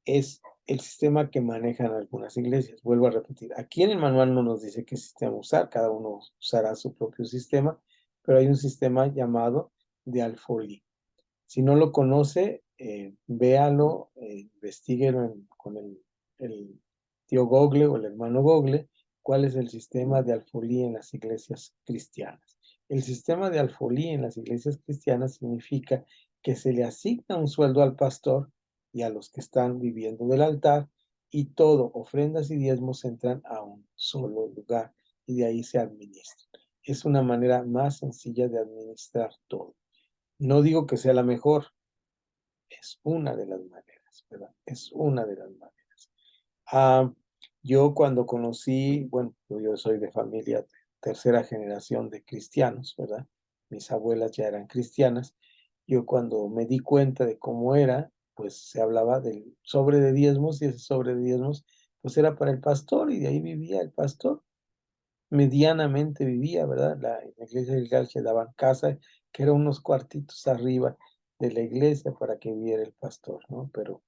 es el sistema que manejan algunas iglesias. Vuelvo a repetir, aquí en el manual no nos dice qué sistema usar, cada uno usará su propio sistema, pero hay un sistema llamado de Al-Folí. Si no lo conoce, véalo, investíguelo con el tío Google o el hermano Google, cuál es el sistema de alfolí en las iglesias cristianas. El sistema de alfolí en las iglesias cristianas significa que se le asigna un sueldo al pastor y a los que están viviendo del altar, y todo, ofrendas y diezmos, entran a un solo lugar y de ahí se administran. Es una manera más sencilla de administrar todo. No digo que sea la mejor, es una de las maneras, ¿verdad? Es una de las maneras. Ah, yo cuando conocí, bueno, yo soy de familia de tercera generación de cristianos, ¿verdad? Mis abuelas ya eran cristianas. Yo cuando me di cuenta de cómo era, pues se hablaba del sobre de diezmos y ese sobre de diezmos, pues era para el pastor y de ahí vivía el pastor. Medianamente vivía, ¿verdad? En la iglesia del Galche daban casa, que eran unos cuartitos arriba de la iglesia para que viviera el pastor, ¿no? Pero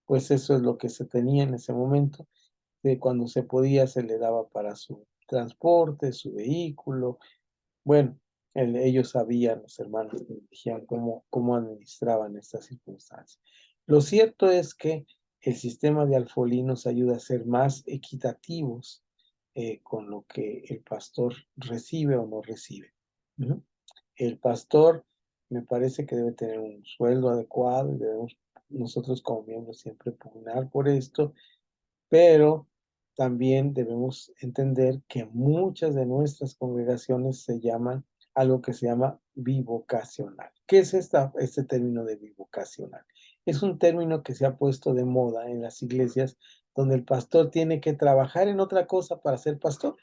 pues eso es lo que se tenía en ese momento. De cuando se podía se le daba para su transporte, su vehículo. Bueno, ellos sabían, los hermanos que dirigían, cómo administraban estas circunstancias. Lo cierto es que el sistema de Alfolí nos ayuda a ser más equitativos con lo que el pastor recibe o no recibe. ¿No? El pastor me parece que debe tener un sueldo adecuado y debemos nosotros como miembros siempre pugnar por esto, pero también debemos entender que muchas de nuestras congregaciones se llaman algo que se llama bivocacional. ¿Qué es este término de bivocacional? Es un término que se ha puesto de moda en las iglesias donde el pastor tiene que trabajar en otra cosa para ser pastor.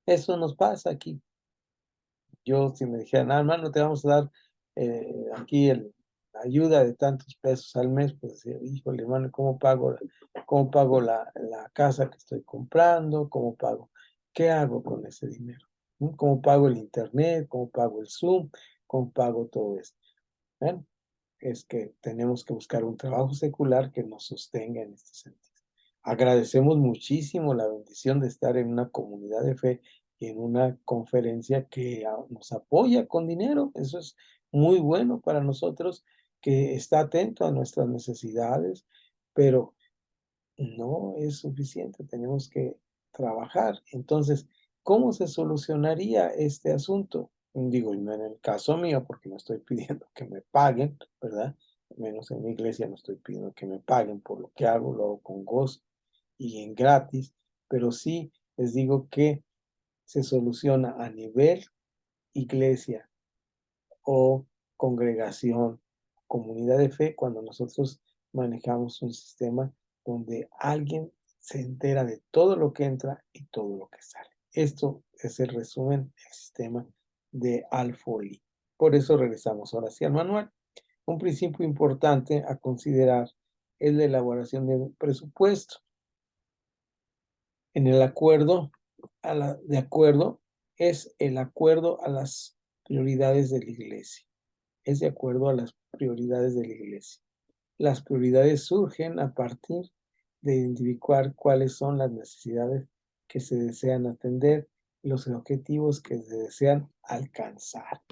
Eso nos pasa aquí. Yo, si me dijeran, hermano, te vamos a dar aquí la ayuda de tantos pesos al mes, pues decía, híjole, hermano, cómo pago la casa que estoy comprando? ¿Cómo pago? ¿Qué hago con ese dinero? ¿Mm? ¿Cómo pago el internet? ¿Cómo pago el Zoom? ¿Cómo pago todo esto? Bueno, es que tenemos que buscar un trabajo secular que nos sostenga en este sentido. Agradecemos muchísimo la bendición de estar en una comunidad de fe y en una conferencia que nos apoya con dinero. Eso es muy bueno para nosotros, que está atento a nuestras necesidades, pero no es suficiente, tenemos que trabajar. Entonces, ¿cómo se solucionaría este asunto? Digo, no en el caso mío, porque no estoy pidiendo que me paguen, ¿verdad? Menos en mi iglesia no estoy pidiendo que me paguen por lo que hago, lo hago con gozo y en gratis, pero sí les digo que se soluciona a nivel iglesia o congregación, comunidad de fe, cuando nosotros manejamos un sistema donde alguien se entera de todo lo que entra y todo lo que sale. Esto es el resumen del sistema de Al-Folí. Por eso regresamos ahora sí al manual. Un principio importante a considerar es la elaboración del presupuesto. En el acuerdo, de acuerdo, es el acuerdo a las prioridades de la iglesia. Es de acuerdo a las prioridades de la iglesia. Las prioridades surgen a partir de identificar cuáles son las necesidades que se desean atender y los objetivos que se desean alcanzar.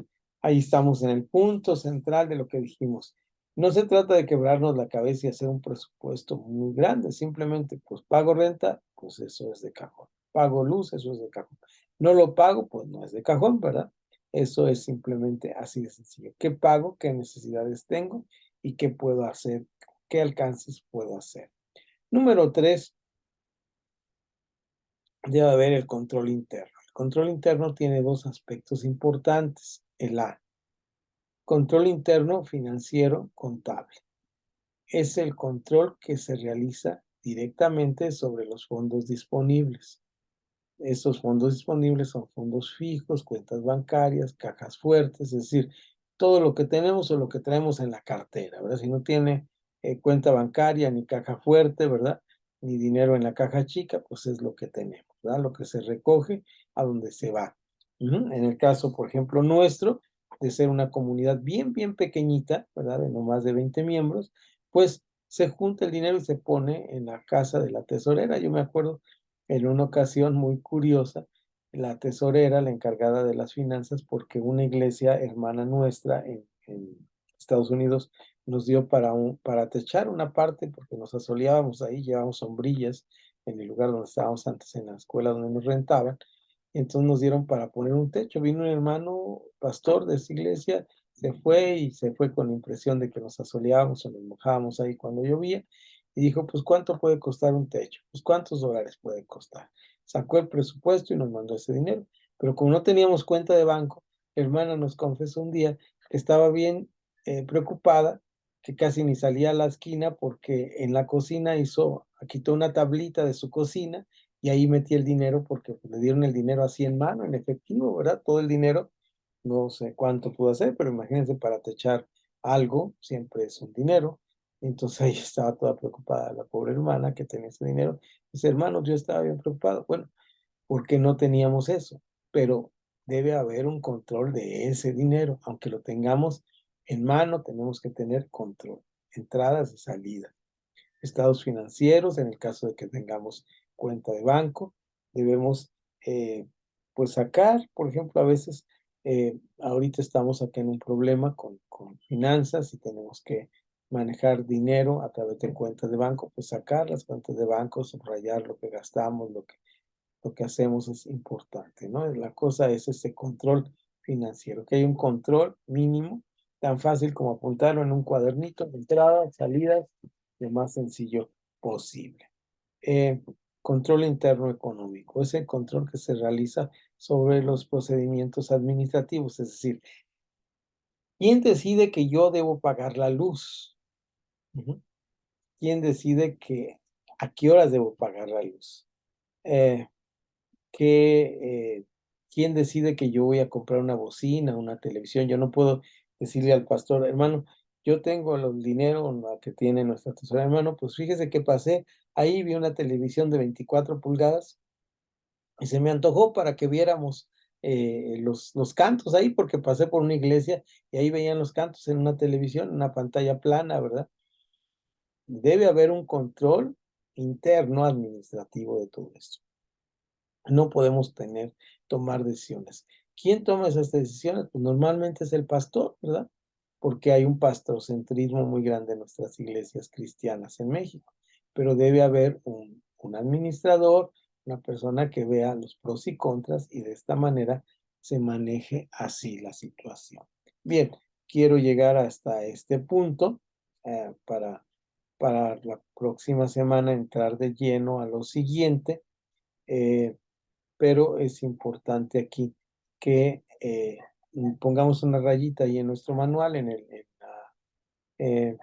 Ahí estamos en el punto central de lo que dijimos. No se trata de quebrarnos la cabeza y hacer un presupuesto muy grande, simplemente pues pago renta, pues eso es de cajón. Pago luz, eso es de cajón. No lo pago, pues no es de cajón, ¿verdad? Eso es simplemente así de sencillo. ¿Qué pago? ¿Qué necesidades tengo? ¿Y qué puedo hacer? ¿Qué alcances puedo hacer? Número 3, debe haber el control interno. El control interno tiene dos aspectos importantes. El A, control interno financiero contable. Es el control que se realiza directamente sobre los fondos disponibles. Esos fondos disponibles son fondos fijos, cuentas bancarias, cajas fuertes, es decir, todo lo que tenemos o lo que traemos en la cartera, ¿verdad? Si no tiene cuenta bancaria ni caja fuerte, ¿verdad? Ni dinero en la caja chica, pues es lo que tenemos, ¿verdad? Lo que se recoge a donde se va. En el caso, por ejemplo, nuestro, de ser una comunidad bien, bien pequeñita, ¿verdad? De no más de 20 miembros, pues se junta el dinero y se pone en la casa de la tesorera. Yo me acuerdo en una ocasión muy curiosa, la tesorera, la encargada de las finanzas, porque una iglesia hermana nuestra en Estados Unidos nos dio para techar una parte, porque nos asoleábamos ahí, llevábamos sombrillas en el lugar donde estábamos antes, en la escuela donde nos rentaban. Entonces nos dieron para poner un techo. Vino un hermano pastor de esa iglesia, se fue con la impresión de que nos asoleábamos o nos mojábamos ahí cuando llovía. Y dijo, pues, ¿cuánto puede costar un techo? Pues, ¿cuántos dólares puede costar? Sacó el presupuesto y nos mandó ese dinero. Pero como no teníamos cuenta de banco, la hermana nos confesó un día que estaba bien preocupada, que casi ni salía a la esquina porque en la cocina quitó una tablita de su cocina y ahí metí el dinero porque pues, le dieron el dinero así en mano, en efectivo, ¿verdad? Todo el dinero, no sé cuánto pudo hacer, pero imagínense para techar algo, siempre es un dinero. Entonces ella estaba toda preocupada, la pobre hermana que tenía ese dinero. Dice, hermanos, yo estaba bien preocupado. Bueno, porque no teníamos eso, pero debe haber un control de ese dinero, aunque lo tengamos en mano, tenemos que tener control, entradas y salidas estados financieros, en el caso de que tengamos cuenta de banco, debemos pues sacar, por ejemplo, a veces, ahorita estamos aquí en un problema con finanzas y tenemos que manejar dinero a través de cuentas de banco, pues sacar las cuentas de banco, subrayar lo que gastamos, lo que hacemos es importante, ¿no? La cosa es ese control financiero, que hay un control mínimo, tan fácil como apuntarlo en un cuadernito, entradas, salidas, lo más sencillo posible. Eh, Control interno económico, es el control que se realiza sobre los procedimientos administrativos, es decir, ¿quién decide que yo debo pagar la luz? Ujú. ¿Quién decide a qué horas debo pagar la luz? Eh, que quién decide que yo voy a comprar una bocina, una televisión. Yo no puedo decirle al pastor, hermano, yo tengo el dinero que tiene nuestra tesorera, hermano, pues fíjese que pasé, ahí vi una televisión de 24 pulgadas y se me antojó para que viéramos los cantos ahí, porque pasé por una iglesia y ahí veían los cantos en una televisión, en una pantalla plana, ¿verdad? Debe haber un control interno administrativo de todo esto. No podemos tomar decisiones. ¿Quién toma esas decisiones? Pues normalmente es el pastor, ¿verdad? Porque hay un pastrocentrismo muy grande en nuestras iglesias cristianas en México. Pero debe haber un administrador, una persona que vea los pros y contras y de esta manera se maneje así la situación. Bien, quiero llegar hasta este punto para la próxima semana entrar de lleno a lo siguiente. Eh, pero es importante aquí que pongamos una rayita ahí en nuestro manual, eh,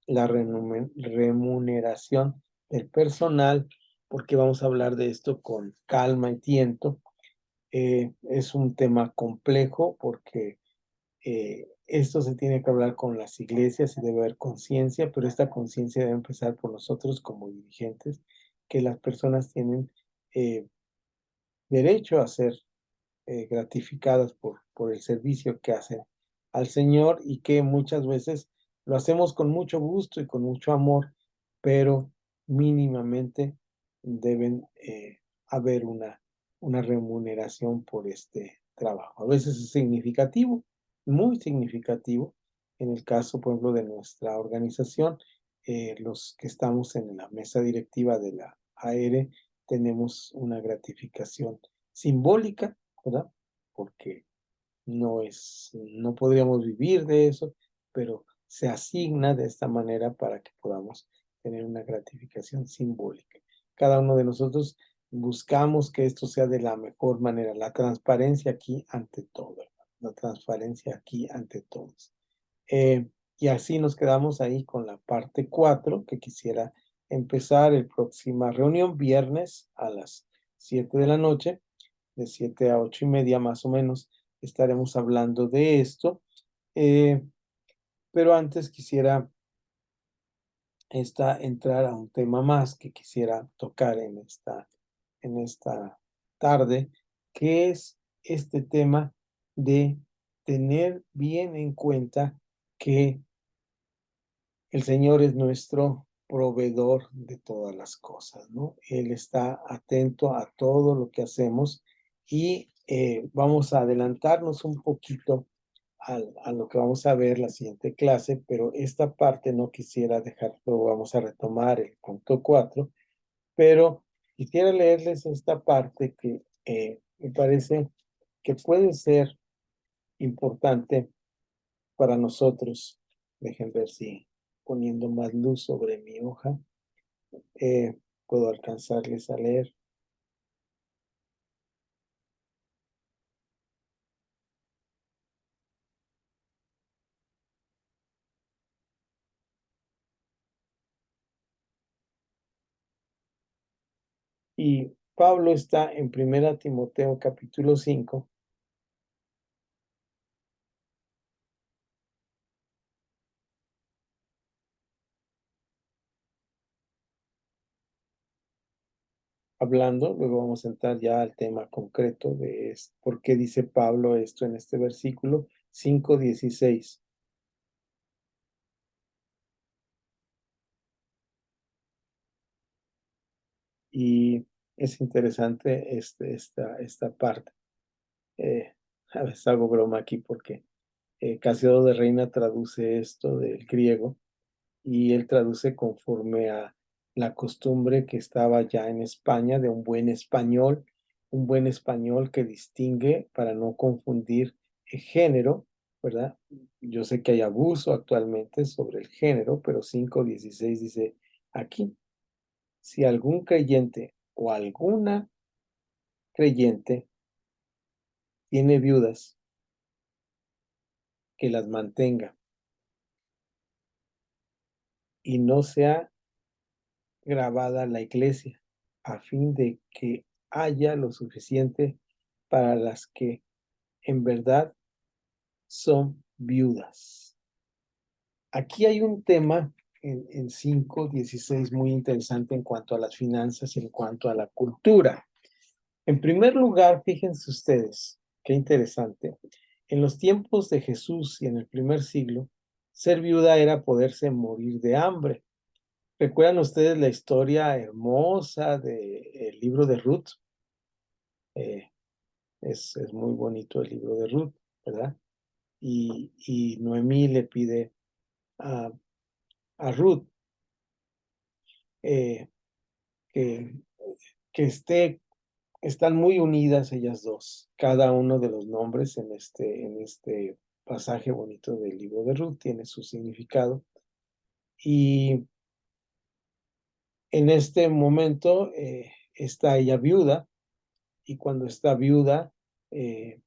la remuneración del personal, porque vamos a hablar de esto con calma y tiento. Es un tema complejo porque esto se tiene que hablar con las iglesias y debe haber conciencia, pero esta conciencia debe empezar por nosotros como dirigentes, que las personas tienen eh, derecho a ser gratificadas por el servicio que hacen al Señor y que muchas veces lo hacemos con mucho gusto y con mucho amor, pero mínimamente deben haber una remuneración por este trabajo. A veces es significativo, muy significativo, En el caso, por ejemplo, de nuestra organización, los que estamos en la mesa directiva de la AR, tenemos una gratificación simbólica, ¿verdad? Porque no podríamos vivir de eso, pero se asigna de esta manera para que podamos tener una gratificación simbólica. Cada uno de nosotros buscamos que esto sea de la mejor manera, la transparencia aquí ante todo, la transparencia aquí ante todos. Y así nos quedamos ahí con la parte 4 que quisiera empezar el próxima reunión, viernes a las 7 de la noche, de 7 a 8:30 más o menos, estaremos hablando de esto. Pero antes quisiera entrar a un tema más que quisiera tocar en esta tarde, que es este tema de tener bien en cuenta que el Señor es nuestro proveedor de todas las cosas, ¿no? Él está atento a todo lo que hacemos y vamos a adelantarnos un poquito a lo que vamos a ver la siguiente clase, pero esta parte no quisiera dejarlo, vamos a retomar el punto 4, pero quisiera leerles esta parte que me parece que puede ser importante para nosotros. Dejen ver si poniendo más luz sobre mi hoja puedo alcanzarles a leer. Y Pablo está en 1 Timoteo capítulo 5, hablando, luego vamos a entrar ya al tema concreto de por qué dice Pablo esto en este versículo 5:16. Y es interesante esta parte. A veces hago broma aquí porque Casiodoro de Reina traduce esto del griego y él traduce conforme a la costumbre que estaba ya en España de un buen español que distingue para no confundir el género, ¿verdad? Yo sé que hay abuso actualmente sobre el género, pero 5:16 dice aquí, si algún creyente o alguna creyente tiene viudas, que las mantenga y no sea grabada la iglesia, a fin de que haya lo suficiente para las que en verdad son viudas. Aquí hay un tema en 5:16 muy interesante en cuanto a las finanzas y en cuanto a la cultura. En primer lugar, fíjense ustedes, qué interesante. En los tiempos de Jesús y en el primer siglo, ser viuda era poderse morir de hambre. ¿Recuerdan ustedes la historia hermosa del libro de Ruth? Eh, es muy bonito el libro de Ruth, ¿verdad? Y Noemí le pide a, a Ruth eh, que, que están muy unidas ellas dos. Cada uno de los nombres en este pasaje bonito del libro de Ruth tiene su significado. Y en este momento está ella viuda, y cuando está viuda, eh,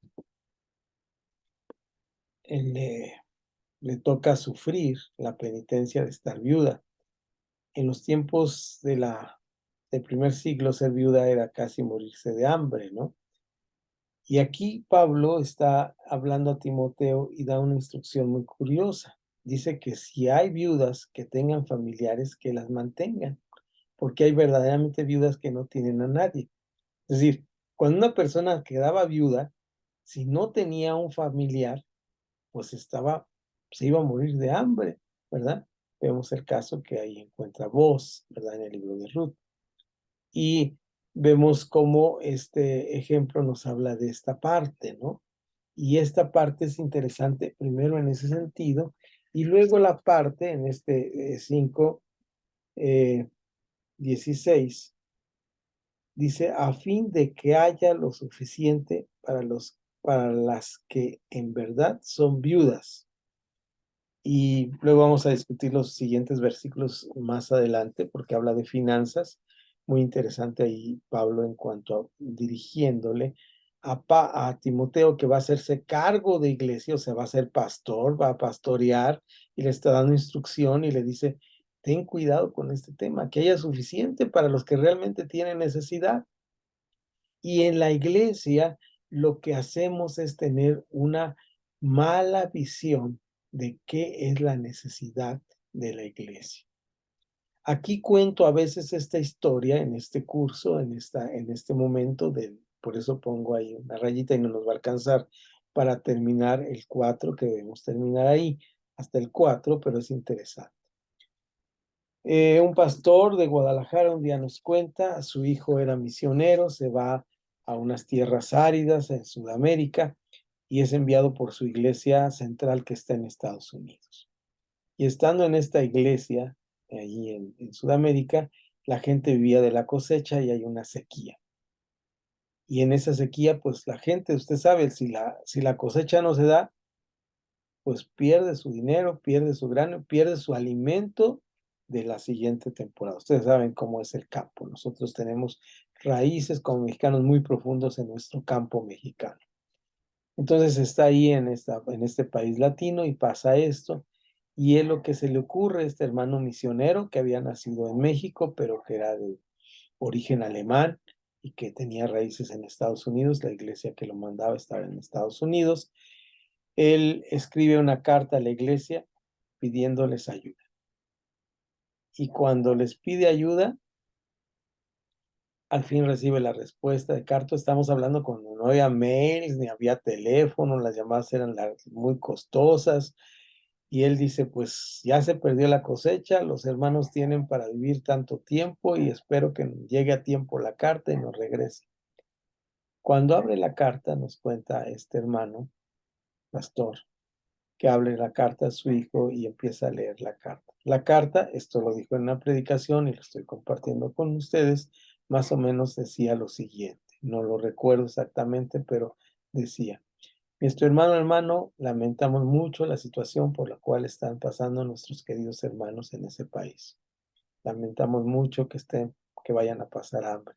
le toca sufrir la penitencia de estar viuda. En los tiempos del primer siglo, ser viuda era casi morirse de hambre, ¿no? Y aquí Pablo está hablando a Timoteo y da una instrucción muy curiosa. Dice que si hay viudas que tengan familiares, que las mantengan, porque hay verdaderamente viudas que no tienen a nadie. Es decir, cuando una persona quedaba viuda, si no tenía un familiar, pues se iba a morir de hambre, ¿verdad? Vemos el caso que ahí encuentra Vos, ¿verdad? En el libro de Ruth. Y vemos cómo este ejemplo nos habla de esta parte, ¿no? Y esta parte es interesante, primero en ese sentido, Y luego la parte en este 5:16 dice, a fin de que haya lo suficiente para las que en verdad son viudas. Y luego vamos a discutir los siguientes versículos más adelante, porque habla de finanzas. Muy interesante ahí Pablo en cuanto a dirigiéndole a Timoteo, que va a hacerse cargo de iglesia, o sea, va a ser pastor, va a pastorear, y le está dando instrucción y le dice, ten cuidado con este tema, que haya suficiente para los que realmente tienen necesidad. Y en la iglesia lo que hacemos es tener una mala visión de qué es la necesidad de la iglesia. Aquí cuento a veces esta historia en este curso, en este momento, por eso pongo ahí una rayita y no nos va a alcanzar para terminar el 4, que debemos terminar ahí, hasta el 4, pero es interesante. Un pastor de Guadalajara un día nos cuenta, su hijo era misionero, se va a unas tierras áridas en Sudamérica y es enviado por su iglesia central que está en Estados Unidos. Y estando en esta iglesia, allí en Sudamérica, la gente vivía de la cosecha y hay una sequía. Y en esa sequía, pues la gente, usted sabe, si la cosecha no se da, pues pierde su dinero, pierde su grano, pierde su alimento de la siguiente temporada. Ustedes saben cómo es el campo. Nosotros tenemos raíces como mexicanos muy profundos en nuestro campo mexicano. Entonces está ahí en este país latino y pasa esto. Y es lo que se le ocurre a este hermano misionero que había nacido en México, pero que era de origen alemán y que tenía raíces en Estados Unidos. La iglesia que lo mandaba estaba en Estados Unidos. Él escribe una carta a la iglesia pidiéndoles ayuda. Y cuando les pide ayuda, al fin recibe la respuesta de carta. Estamos hablando cuando no había mails, ni había teléfono, las llamadas eran muy costosas. Y él dice, pues ya se perdió la cosecha, los hermanos tienen para vivir tanto tiempo y espero que llegue a tiempo la carta y nos regrese. Cuando abre la carta, nos cuenta este hermano, pastor, que hable la carta a su hijo y empieza a leer la carta. La carta, esto lo dijo en una predicación y lo estoy compartiendo con ustedes, más o menos decía lo siguiente. No lo recuerdo exactamente, pero decía, nuestro hermano, lamentamos mucho la situación por la cual están pasando nuestros queridos hermanos en ese país. Lamentamos mucho que vayan a pasar hambre.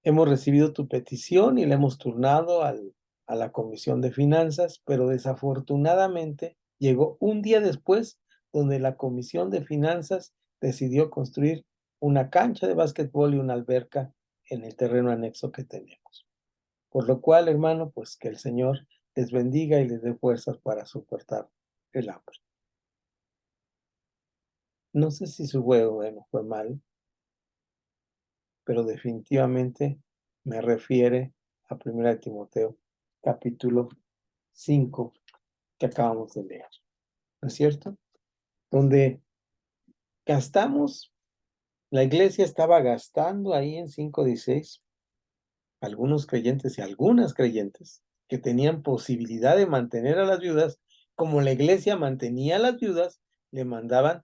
Hemos recibido tu petición y la hemos turnado a la Comisión de Finanzas, pero desafortunadamente llegó un día después donde la Comisión de Finanzas decidió construir una cancha de básquetbol y una alberca en el terreno anexo que tenemos. Por lo cual, hermano, pues que el Señor les bendiga y les dé fuerzas para soportar el hambre. No sé si su juego, bueno, fue mal, pero definitivamente me refiere a 1 Timoteo, capítulo 5, que acabamos de leer, ¿no es cierto? Donde gastamos, la iglesia estaba gastando ahí en 5:16, algunos creyentes y algunas creyentes que tenían posibilidad de mantener a las viudas, como la iglesia mantenía a las viudas, le mandaban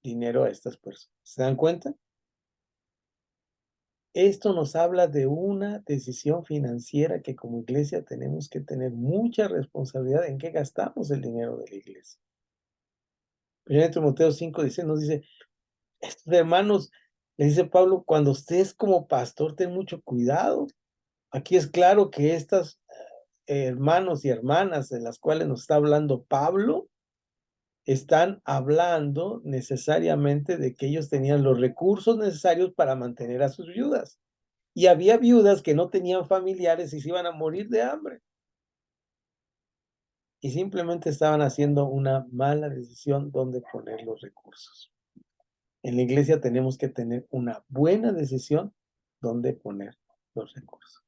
dinero a estas personas. ¿Se dan cuenta? Esto nos habla de una decisión financiera que como iglesia tenemos que tener mucha responsabilidad en qué gastamos el dinero de la iglesia. 1 Timoteo 5:16 nos dice, estos hermanos, le dice Pablo, cuando estés como pastor, ten mucho cuidado. Aquí es claro que estas hermanos y hermanas de las cuales nos está hablando Pablo, están hablando necesariamente de que ellos tenían los recursos necesarios para mantener a sus viudas. Y había viudas que no tenían familiares y se iban a morir de hambre. Y simplemente estaban haciendo una mala decisión donde poner los recursos. En la iglesia tenemos que tener una buena decisión donde poner los recursos.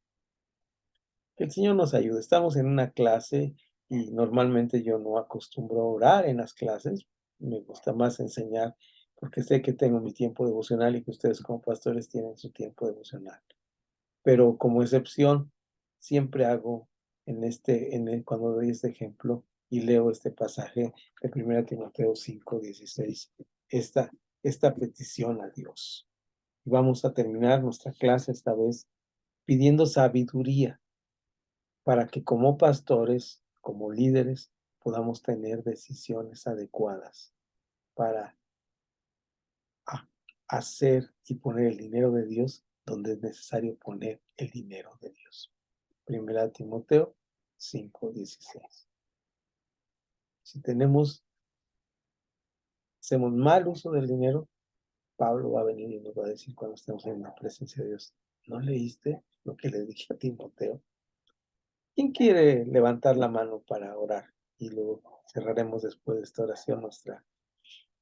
Que el Señor nos ayude. Estamos en una clase y normalmente yo no acostumbro a orar en las clases. Me gusta más enseñar porque sé que tengo mi tiempo devocional y que ustedes como pastores tienen su tiempo devocional. Pero como excepción, siempre hago cuando doy este ejemplo y leo este pasaje de 1 Timoteo 5:16, esta petición a Dios. Y vamos a terminar nuestra clase esta vez pidiendo sabiduría para que como pastores, como líderes, podamos tener decisiones adecuadas para hacer y poner el dinero de Dios donde es necesario poner el dinero de Dios. 1 Timoteo 5:16. Si hacemos mal uso del dinero, Pablo va a venir y nos va a decir cuando estemos en la presencia de Dios, ¿no leíste lo que le dije a Timoteo? ¿Quién quiere levantar la mano para orar? Y luego cerraremos después de esta oración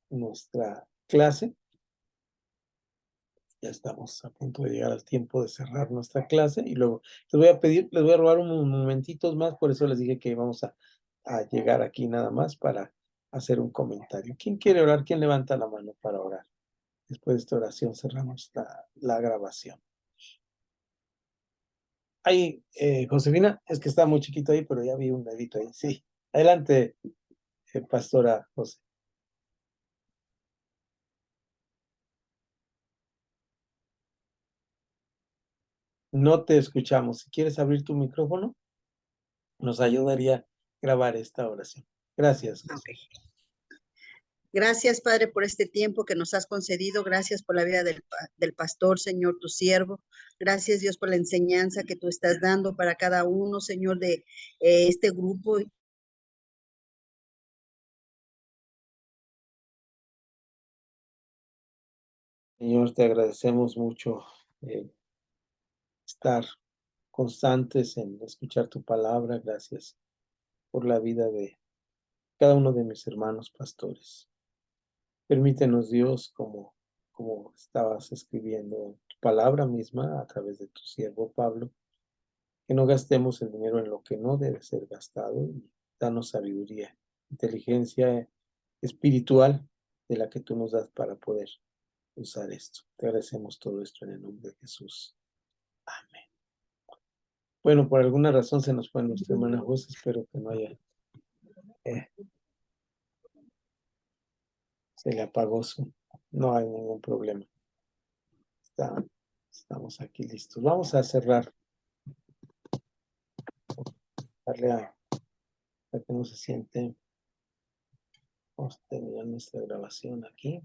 nuestra clase. Ya estamos a punto de llegar al tiempo de cerrar nuestra clase y luego les voy a robar unos momentitos más, por eso les dije que vamos a llegar aquí nada más para hacer un comentario. ¿Quién quiere orar? ¿Quién levanta la mano para orar? Después de esta oración cerramos la grabación. Ahí, Josefina, es que está muy chiquito ahí, pero ya vi un dedito ahí. Sí, adelante, pastora José. No te escuchamos. Si quieres abrir tu micrófono, nos ayudaría a grabar esta oración. Gracias, José. Okay. Gracias, Padre, por este tiempo que nos has concedido. Gracias por la vida del pastor, Señor, tu siervo. Gracias, Dios, por la enseñanza que tú estás dando para cada uno, Señor, de este grupo. Señor, te agradecemos mucho estar constantes en escuchar tu palabra. Gracias por la vida de cada uno de mis hermanos pastores. Permítenos, Dios, como estabas escribiendo en tu palabra misma a través de tu siervo Pablo, que no gastemos el dinero en lo que no debe ser gastado y danos sabiduría, inteligencia espiritual de la que tú nos das para poder usar esto. Te agradecemos todo esto en el nombre de Jesús. Amén. Bueno, por alguna razón se nos fue nuestra hermana José, espero que no haya... se le apagó no hay ningún problema. Estamos aquí listos. Vamos a cerrar. Darle a que no se siente. Vamos a terminar nuestra grabación aquí.